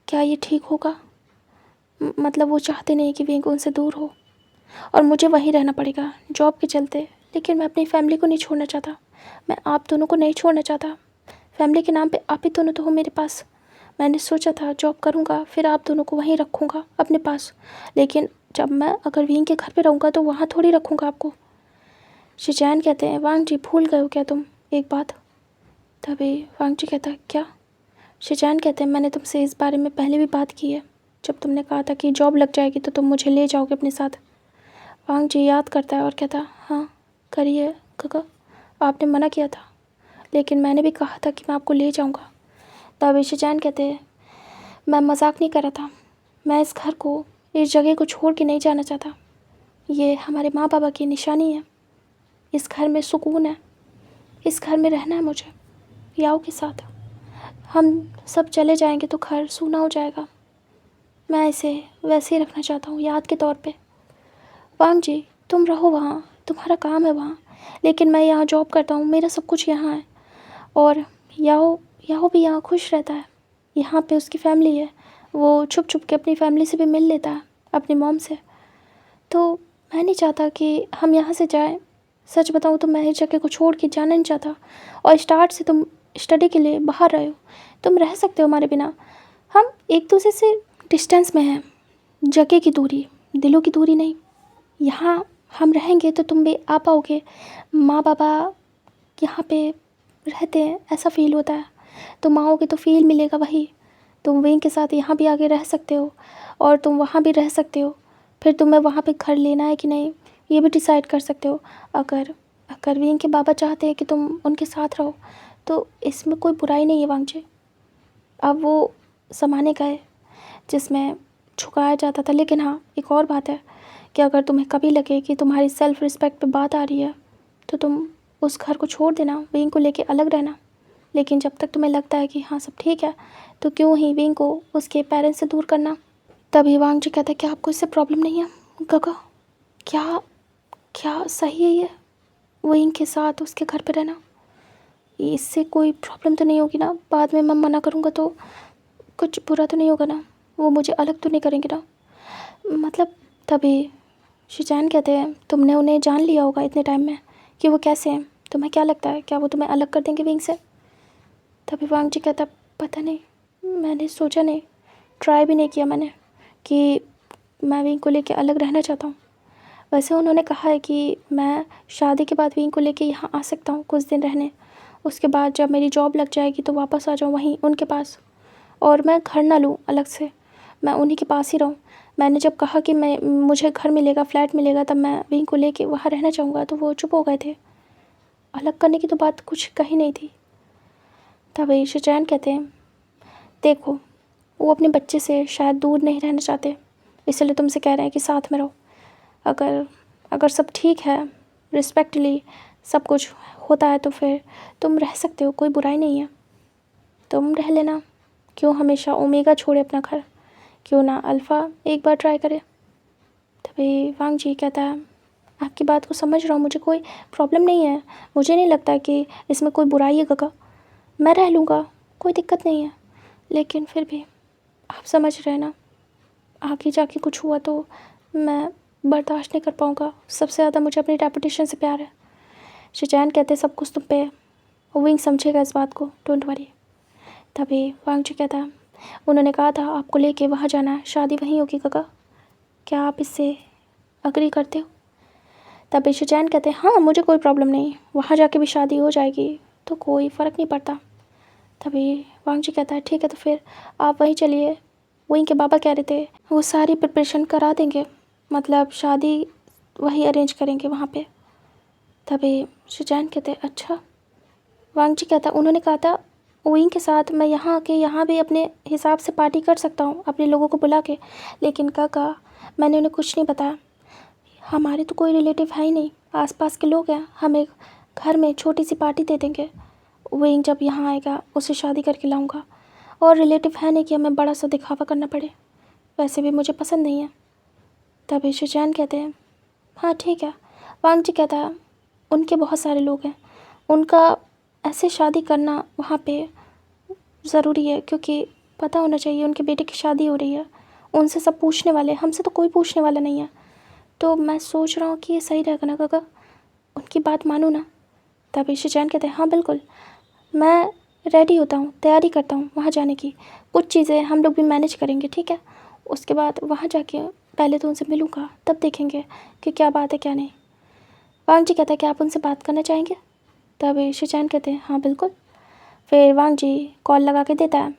क्या ये ठीक होगा। मतलब वो चाहते नहीं कि विंग उनसे दूर हो और मुझे वहीं रहना पड़ेगा जॉब के चलते, लेकिन मैं अपनी फैमिली को नहीं छोड़ना चाहता, मैं आप दोनों को नहीं छोड़ना चाहता। फैमिली के नाम पे आप ही दोनों तो हो मेरे पास। मैंने सोचा था जॉब करूँगा फिर आप दोनों को वहीं रखूँगा अपने पास, लेकिन जब मैं अगर विंग के घर पे रहूँगा तो वहाँ थोड़ी रखूँगा आपको। शिचैन कहते हैं वांग जी भूल गए हो क्या तुम एक बात। तभी वांग जी कहता है क्या। शिचैन कहते हैं मैंने तुमसे इस बारे में पहले भी बात की है, जब तुमने कहा था कि जॉब लग जाएगी तो तुम मुझे ले जाओगे अपने साथ। वांग जी याद करता है और कहता हाँ करिए गगा, आपने मना किया था लेकिन मैंने भी कहा था कि मैं आपको ले जाऊंगा। तभी शिचैन कहते हैं मैं मजाक नहीं कर रहा था, मैं इस घर को इस जगह को छोड़ के नहीं जाना चाहता, ये हमारे माँ बाबा की निशानी है, इस घर में सुकून है, इस घर में रहना है मुझे याओ के साथ। हम सब चले जाएंगे तो घर सूना हो जाएगा, मैं इसे वैसे ही रखना चाहता हूँ याद के तौर पे। वांग जी तुम रहो वहाँ, तुम्हारा काम है वहाँ, लेकिन मैं यहाँ जॉब करता हूँ, मेरा सब कुछ यहाँ है। और याओ याओ भी यहाँ खुश रहता है, यहाँ पे उसकी फैमिली है, वो छुप छुप के अपनी फैमिली से भी मिल लेता है अपनी मॉम से। तो मैं नहीं चाहता कि हम यहाँ से जाएं। सच बताऊँ तो मैं इस जगह को छोड़ के जाना नहीं चाहता। और स्टार्ट से तुम स्टडी के लिए बाहर रहे हो, तुम रह सकते हो हमारे बिना, हम एक दूसरे से डिस्टेंस में हैं, जगह की दूरी दिलों की दूरी नहीं। यहाँ हम रहेंगे तो तुम भी आ पाओगे, माँ बाबा यहाँ पे रहते हैं ऐसा फ़ील होता है, तुम आओगे तो फ़ील मिलेगा वही। तुम विंग के साथ यहाँ भी आगे रह सकते हो और तुम वहाँ भी रह सकते हो, फिर तुम्हें वहाँ पे घर लेना है कि नहीं ये भी डिसाइड कर सकते हो। अगर अगर विंग के बाबा चाहते हैं कि तुम उनके साथ रहो तो इसमें कोई बुराई नहीं है वांग जी। अब वो ज़माने का है जिसमें झुकाया जाता था, लेकिन हाँ एक और बात है कि अगर तुम्हें कभी लगे कि तुम्हारी सेल्फ़ रिस्पेक्ट पे बात आ रही है तो तुम उस घर को छोड़ देना, विंग को लेके अलग रहना। लेकिन जब तक तुम्हें लगता है कि हाँ सब ठीक है तो क्यों ही विंग को उसके पेरेंट्स से दूर करना। तभी वांग जी कहता है क्या आपको इससे प्रॉब्लम नहीं है गगा, क्या क्या सही है ये विंग के साथ उसके घर पे रहना। इससे कोई प्रॉब्लम तो नहीं होगी ना? बाद में मैं मना करूँगा तो कुछ बुरा तो नहीं होगा ना? वो मुझे अलग तो नहीं करेंगे ना? मतलब तभी शिजान कहते हैं, तुमने उन्हें जान लिया होगा इतने टाइम में कि वो कैसे हैं? तुम्हें क्या लगता है, क्या वो तुम्हें अलग कर देंगे विंग से? तभी वांग जी कहता, पता नहीं, मैंने सोचा नहीं, ट्राई भी नहीं किया मैंने कि मैं विंग को लेके अलग रहना चाहता हूँ। वैसे उन्होंने कहा है कि मैं शादी के बाद विंग को लेके यहाँ आ सकता हूँ कुछ दिन रहने। उसके बाद जब मेरी जॉब लग जाएगी तो वापस आ जाऊँ वहीं उनके पास, और मैं घर ना लूँ अलग से, मैं उन्हीं के पास ही रहूँ। मैंने जब कहा कि मुझे घर मिलेगा, फ्लैट मिलेगा, तब मैं विंग को लेके वहाँ रहना चाहूँगा, तो वो चुप हो गए थे। अलग करने की तो बात कुछ कही नहीं थी। तभी शिचैन कहते हैं, देखो वो अपने बच्चे से शायद दूर नहीं रहना चाहते, इसलिए तुमसे कह रहे हैं कि साथ में रहो। अगर सब ठीक है, रिस्पेक्टली सब कुछ होता है, तो फिर तुम रह सकते हो, कोई बुराई नहीं है, तुम रह लेना। क्यों हमेशा ओमेगा छोड़े अपना घर, क्यों ना अल्फ़ा एक बार ट्राई करे। तभी वांग जी कहता है, आपकी बात को समझ रहा हूँ, मुझे कोई प्रॉब्लम नहीं है, मुझे नहीं लगता कि इसमें कोई बुराई है काका, मैं रह लूँगा, कोई दिक्कत नहीं है। लेकिन फिर भी आप समझ रहे हैं ना, आगे जाके कुछ हुआ तो मैं बर्दाश्त नहीं कर पाऊँगा। सबसे ज़्यादा मुझे अपनी रेपुटेशन से प्यार है। शिचैन कहते, सब कुछ तुम पे है, विंग समझेगा इस बात को, डोंट वरी। तभी वांग जी कहता, उन्होंने कहा था आपको लेके वहाँ जाना है, शादी वहीं होगी काका, क्या आप इससे अग्री करते हो? तभी शिचैन कहते, हाँ मुझे कोई प्रॉब्लम नहीं, वहाँ जाके भी शादी हो जाएगी तो कोई फ़र्क नहीं पड़ता। तभी वांग जी कहता है, ठीक है तो फिर आप वहीं चलिए, वहीं के बाबा कह रहे थे वो सारी प्रिपरेशन करा देंगे, मतलब शादी वही अरेंज करेंगे वहाँ पे। तभी शिचैन कहते, अच्छा। वांग जी कहता, उन्होंने कहा था वहीं के साथ मैं यहाँ आके यहाँ भी अपने हिसाब से पार्टी कर सकता हूँ अपने लोगों को बुला के, लेकिन काका मैंने उन्हें कुछ नहीं बताया, हमारे तो कोई रिलेटिव है ही नहीं, आसपास के लोग हैं, हम एक घर में छोटी सी पार्टी दे देंगे, विंग जब यहाँ आएगा उसे शादी करके लाऊंगा, और रिलेटिव है नहीं कि हमें बड़ा सा दिखावा करना पड़े, वैसे भी मुझे पसंद नहीं है। तभी शिचैन कहते हैं, हाँ ठीक है। वांग जी कहता है, उनके बहुत सारे लोग हैं, उनका ऐसे शादी करना वहाँ पे ज़रूरी है, क्योंकि पता होना चाहिए उनके बेटे की शादी हो रही है, उनसे सब पूछने वाले, हमसे तो कोई पूछने वाला नहीं है, तो मैं सोच रहा हूँ कि ये सही रहेगा ना काका, उनकी बात मानूँ ना? तभी शिचैन कहते हैं, हाँ बिल्कुल, मैं रेडी होता हूँ, तैयारी करता हूँ वहाँ जाने की, कुछ चीज़ें हम लोग भी मैनेज करेंगे, ठीक है? उसके बाद वहाँ जाके पहले तो उनसे मिलूँगा, तब देखेंगे कि क्या बात है क्या नहीं। वांग जी कहता है, क्या आप उनसे बात करना चाहेंगे? तभी शिचैन कहते हैं, हाँ बिल्कुल। फिर वांग जी कॉल लगा के देता है,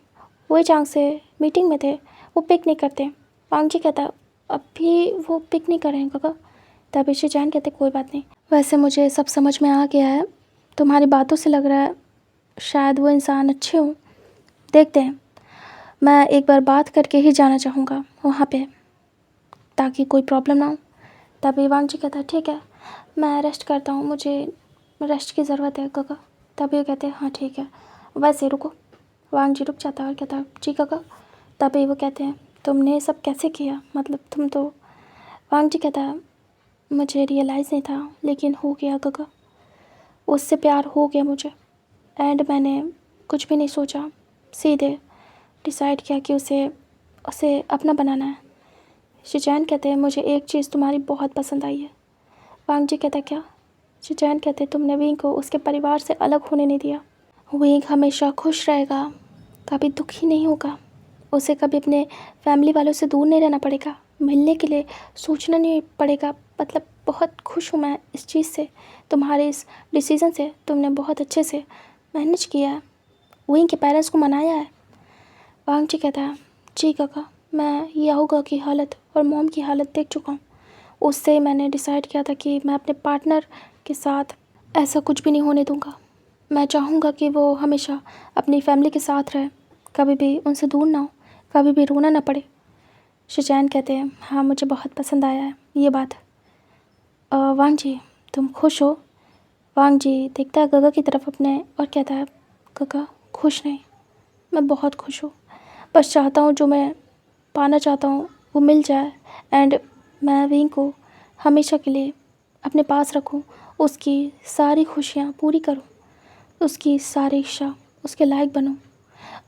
वही चांग से मीटिंग में थे, वो पिक नहीं करते। वांग जी कहता है, अभी वो पिक नहीं कर रहे हैं काका। तभी शिचैन कहते, कोई बात नहीं, वैसे मुझे सब समझ में आ गया है, तुम्हारी बातों से लग रहा है शायद वो इंसान अच्छे हों, देखते हैं, मैं एक बार बात करके ही जाना चाहूँगा वहाँ पे, ताकि कोई प्रॉब्लम ना हो। तभी वांग जी कहता है, ठीक है मैं रेस्ट करता हूँ, मुझे रेस्ट की ज़रूरत है काका। तभी वो कहते हैं, हाँ ठीक है, वैसे रुको। वांग जी रुक जाता है और कहता है, जी काका। तभी वो कहते हैं, तुमने ये सब कैसे किया, मतलब तुम तो। वांग जी कहता है, मुझे रियलाइज़ नहीं था, लेकिन हो गया काका, उससे प्यार हो गया मुझे, एंड मैंने कुछ भी नहीं सोचा, सीधे डिसाइड किया कि उसे उसे अपना बनाना है। शिचैन कहते हैं, मुझे एक चीज़ तुम्हारी बहुत पसंद आई है। वांग जी कहता है, क्या? शिचैन कहते हैं, तुमने विंग को उसके परिवार से अलग होने नहीं दिया, विंग हमेशा खुश रहेगा, कभी दुखी नहीं होगा, उसे कभी अपने फैमिली वालों से दूर नहीं रहना पड़ेगा, मिलने के लिए सोचना नहीं पड़ेगा। मतलब बहुत खुश हूँ मैं इस चीज़ से, तुम्हारे इस डिसीज़न से, तुमने बहुत अच्छे से मैनेज किया है, विंग के पेरेंट्स को मनाया है। वांग जी कहता है, जी काका, मैं याहुगा की हालत और मॉम की हालत देख चुका हूँ, उससे मैंने डिसाइड किया था कि मैं अपने पार्टनर के साथ ऐसा कुछ भी नहीं होने दूँगा। मैं चाहूँगा कि वो हमेशा अपनी फैमिली के साथ रहे, कभी भी उनसे दूर ना हो, कभी भी रोना ना पड़े। शिचैन कहते हैं, हाँ मुझे बहुत पसंद आया है ये बात। वांग जी तुम खुश हो? वांग जी देखता है गगा की तरफ अपने और कहता है, गगा खुश नहीं, मैं बहुत खुश हूँ, बस चाहता हूँ जो मैं पाना चाहता हूँ वो मिल जाए, एंड मैं विंग को हमेशा के लिए अपने पास रखूँ, उसकी सारी खुशियाँ पूरी करूँ। उसकी सारी इच्छा उसके लायक बनो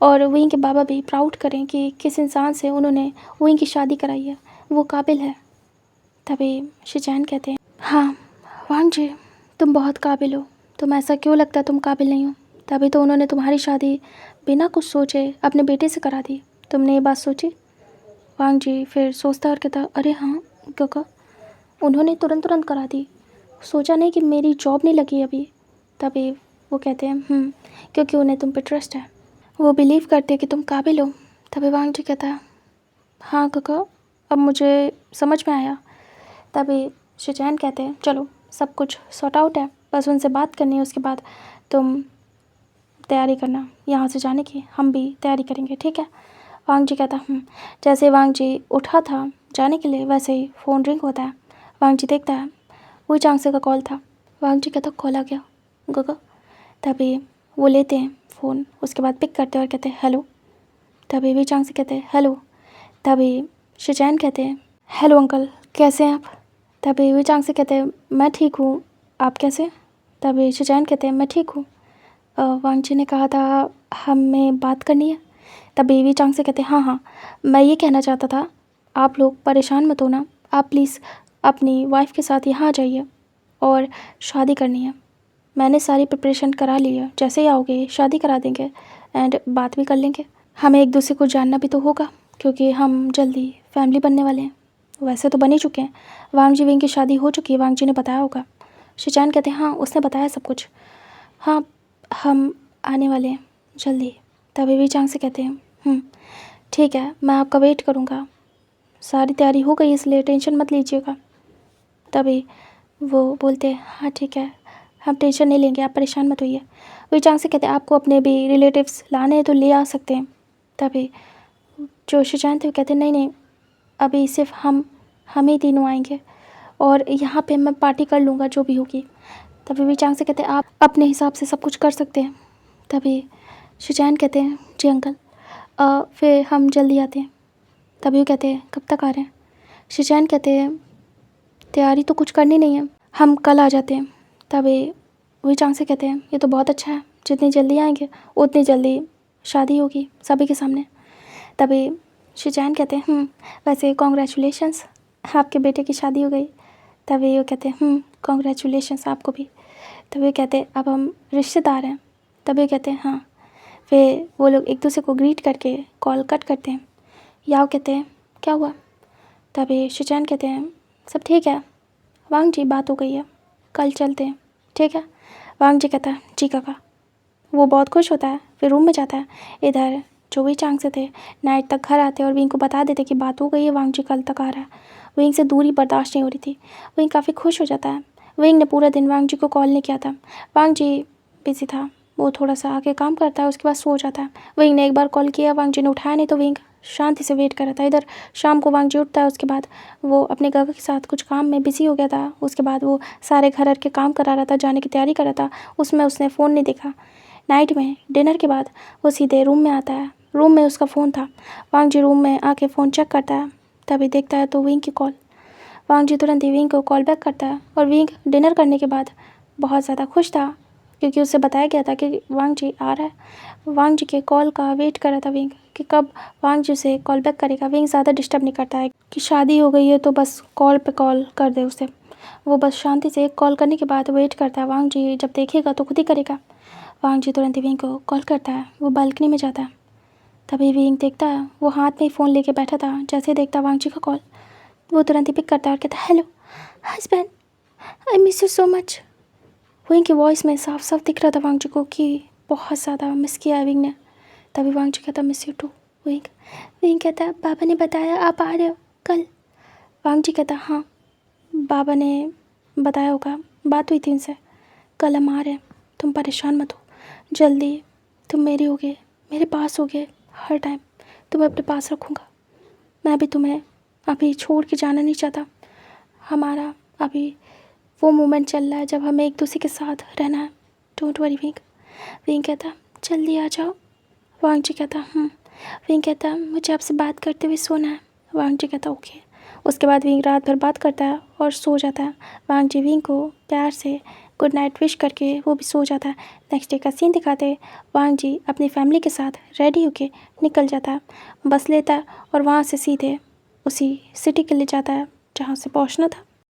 और विंग के बाबा भी प्राउड करें कि किस इंसान से उन्होंने विंग की शादी कराई है, वो काबिल है। तभी शिचैन कहते हैं, हाँ वांग जी, तुम बहुत काबिल हो। तुम ऐसा क्यों लगता है तुम काबिल नहीं हो? तभी तो उन्होंने तुम्हारी शादी बिना कुछ सोचे अपने बेटे से करा दी। तुमने ये बात सोची? वांग जी फिर सोचता और कहता, अरे हाँ काका, उन्होंने तुरंत करा दी, सोचा नहीं कि मेरी जॉब नहीं लगी अभी। तभी वो कहते हैं क्योंकि उन्हें तुम पे ट्रस्ट है, वो बिलीव करते हैं कि तुम काबिल हो। तभी वांग जी कहता है, हाँ काका, अब मुझे समझ में आया। तभी शिचैन कहते हैं, चलो सब कुछ सॉर्ट आउट है, बस उनसे बात करनी है, उसके बाद तुम तैयारी करना यहाँ से जाने की, हम भी तैयारी करेंगे, ठीक है? वांग जी कहता जैसे वांग जी उठा था जाने के लिए वैसे ही फ़ोन रिंग होता है। वांग जी देखता है वही चांगसे का कॉल था। वांग जी कहता, कॉल आ गया गगा। तभी वो लेते हैं फ़ोन, उसके बाद पिक करते हैं और कहते हैं हेलो। तभी वी चांग से कहते हैं हेलो। तभी शिचैन कहते हैं, हेलो अंकल, कैसे हैं आप? तभी वी चांग से कहते हैं, मैं ठीक हूँ, आप कैसे? तभी शिचैन कहते हैं, मैं ठीक हूँ। वांग जी ने कहा था हमें बात करनी है। तभी वी चांग से कहते हैं, हाँ, मैं ये कहना चाहता था, आप लोग परेशान मत होना, आप प्लीज़ अपनी वाइफ के साथ यहाँ आ जाइए और शादी करनी है। मैंने सारी प्रिपरेशन करा ली है, जैसे ही आओगे शादी करा देंगे एंड बात भी कर लेंगे। हमें एक दूसरे को जानना भी तो होगा क्योंकि हम जल्दी फैमिली बनने वाले हैं। वैसे तो बन ही चुके हैं, वांग जी विंग की शादी हो चुकी है, वांग जी ने बताया होगा। शिचैन कहते हैं, हाँ उसने बताया सब कुछ, हाँ हम आने वाले हैं जल्दी। तभी वी चांग से कहते हैं, ठीक है, मैं आपका वेट करूँगा, सारी तैयारी हो गई इसलिए टेंशन मत लीजिएगा। तभी वो बोलते हैं, हाँ ठीक है, हम टेंशन नहीं लेंगे, आप परेशान मत होइए। वी चांग से कहते हैं, आपको अपने भी रिलेटिव्स लाने हैं तो ले आ सकते हैं। तभी जो शिचैन थे वो कहते हैं, नहीं, अभी सिर्फ हम ही तीनों आएंगे और यहाँ पे मैं पार्टी कर लूँगा जो भी होगी। तभी वी चांग से कहते हैं, आप अपने हिसाब से सब कुछ कर सकते हैं। तभी शिचैन कहते हैं, जी अंकल, फिर हम जल्दी आते हैं। तभी वो कहते हैं, कब तक आ रहे हैं? शिचैन कहते हैं, तैयारी तो कुछ करनी नहीं है, हम कल आ जाते हैं। तभी वी चांग से कहते हैं, ये तो बहुत अच्छा है, जितनी जल्दी आएंगे उतनी जल्दी शादी होगी सभी के सामने। तभी शिचैन कहते हैं, वैसे कॉन्ग्रेचुलेशंस, आपके बेटे की शादी हो गई। तभी वो कहते हैं, कॉन्ग्रेचुलेशंस आपको भी। तभी वो कहते हैं, अब हम रिश्तेदार हैं। तभी वो कहते हैं, हाँ। फिर वो लोग एक दूसरे को ग्रीट करके कॉल कट करते हैं। याओ कहते हैं, क्या हुआ? तभी शिचैन कहते हैं, सब ठीक है वांग जी, बात हो गई है, कल चलते हैं, ठीक है? वांग जी कहता है, जी काका। वो बहुत खुश होता है, फिर रूम में जाता है। इधर जो वी चांग से थे नाइट तक घर आते और विंग को बता देते कि बात हो गई है, वांग जी कल तक आ रहा है। विंग से दूरी बर्दाश्त नहीं हो रही थी, विंग काफ़ी खुश हो जाता है। विंग ने पूरा दिन वांग जी को कॉल नहीं किया था, वांग जी बिजी था, वो थोड़ा सा आके काम करता है उसके बाद सो जाता है। विंग ने एक बार कॉल किया, वांग जी ने उठाया नहीं तो विंग शांति से वेट कर रहा था। इधर शाम को वांग जी उठता है, उसके बाद वो अपने गगा के साथ कुछ काम में बिजी हो गया था, उसके बाद वो सारे घर के काम करा रहा था, जाने की तैयारी कर रहा था, उसमें उसने फ़ोन नहीं देखा। नाइट में डिनर के बाद वो सीधे रूम में आता है, रूम में उसका फ़ोन था। वांग जी रूम में आके फ़ोन चेक करता है, तभी देखता है तो विंग की कॉल। वांग जी तुरंत ही विंग को कॉल बैक करता है और विंग डिनर करने के बाद बहुत ज़्यादा खुश था क्योंकि उसे बताया गया था कि वांग जी आ रहा है। वांग जी के कॉल का वेट कर रहा था विंग कि कब वांग जी उसे कॉल बैक करेगा। विंग ज़्यादा डिस्टर्ब नहीं करता है कि शादी हो गई है तो बस कॉल पे कॉल कर दे उसे, वो बस शांति से एक कॉल करने के बाद वेट करता है, वांग जी जब देखेगा तो खुद ही करेगा। वांग जी तुरंत ही विंग को कॉल करता है, वो बालकनी में जाता है। तभी विंग देखता है वो हाथ में ही फ़ोन लेके बैठा था, जैसे ही देखता वांग जी का कॉल वो तुरंत ही पिक करता है और कहता है, hello husband, I miss you so much. Wing की वॉइस में साफ साफ दिख रहा था वांग जी को कि बहुत ज़्यादा मिस किया है विंग ने। तभी वांग जी कहता, miss you too Wing. Wing कहता है, बाबा ने बताया आप आ रहे हो कल? वांग जी कहता, हाँ बाबा ने बताया होगा, बात हुई थी उनसे, कल हम आ रहे हैं, तुम परेशान मत हो, जल्दी तुम मेरी होगे, मेरे पास होगे, हर टाइम तुम्हें अपने पास रखूँगा। मैं भी तुम्हें अभी छोड़ के जाना नहीं चाहता, हमारा अभी वो मोमेंट चल रहा है जब हमें एक दूसरे के साथ रहना है, डोंट वरी विंग। विंग कहता, जल्दी आ जाओ। वांग जी कहता, विंग कहता, मुझे आपसे बात करते हुए सोना है। वांग जी कहता, ओके। उसके बाद विंग रात भर बात करता है और सो जाता है। वांग जी विंग को प्यार से गुड नाइट विश करके वो भी सो जाता है। नेक्स्ट डे का सीन दिखाते हैं, वांग जी अपनी फैमिली के साथ रेडी होके निकल जाता है, बस लेता है और वहाँ से सीधे उसी सिटी के लिए जाता है जहाँ से पहुँचना था।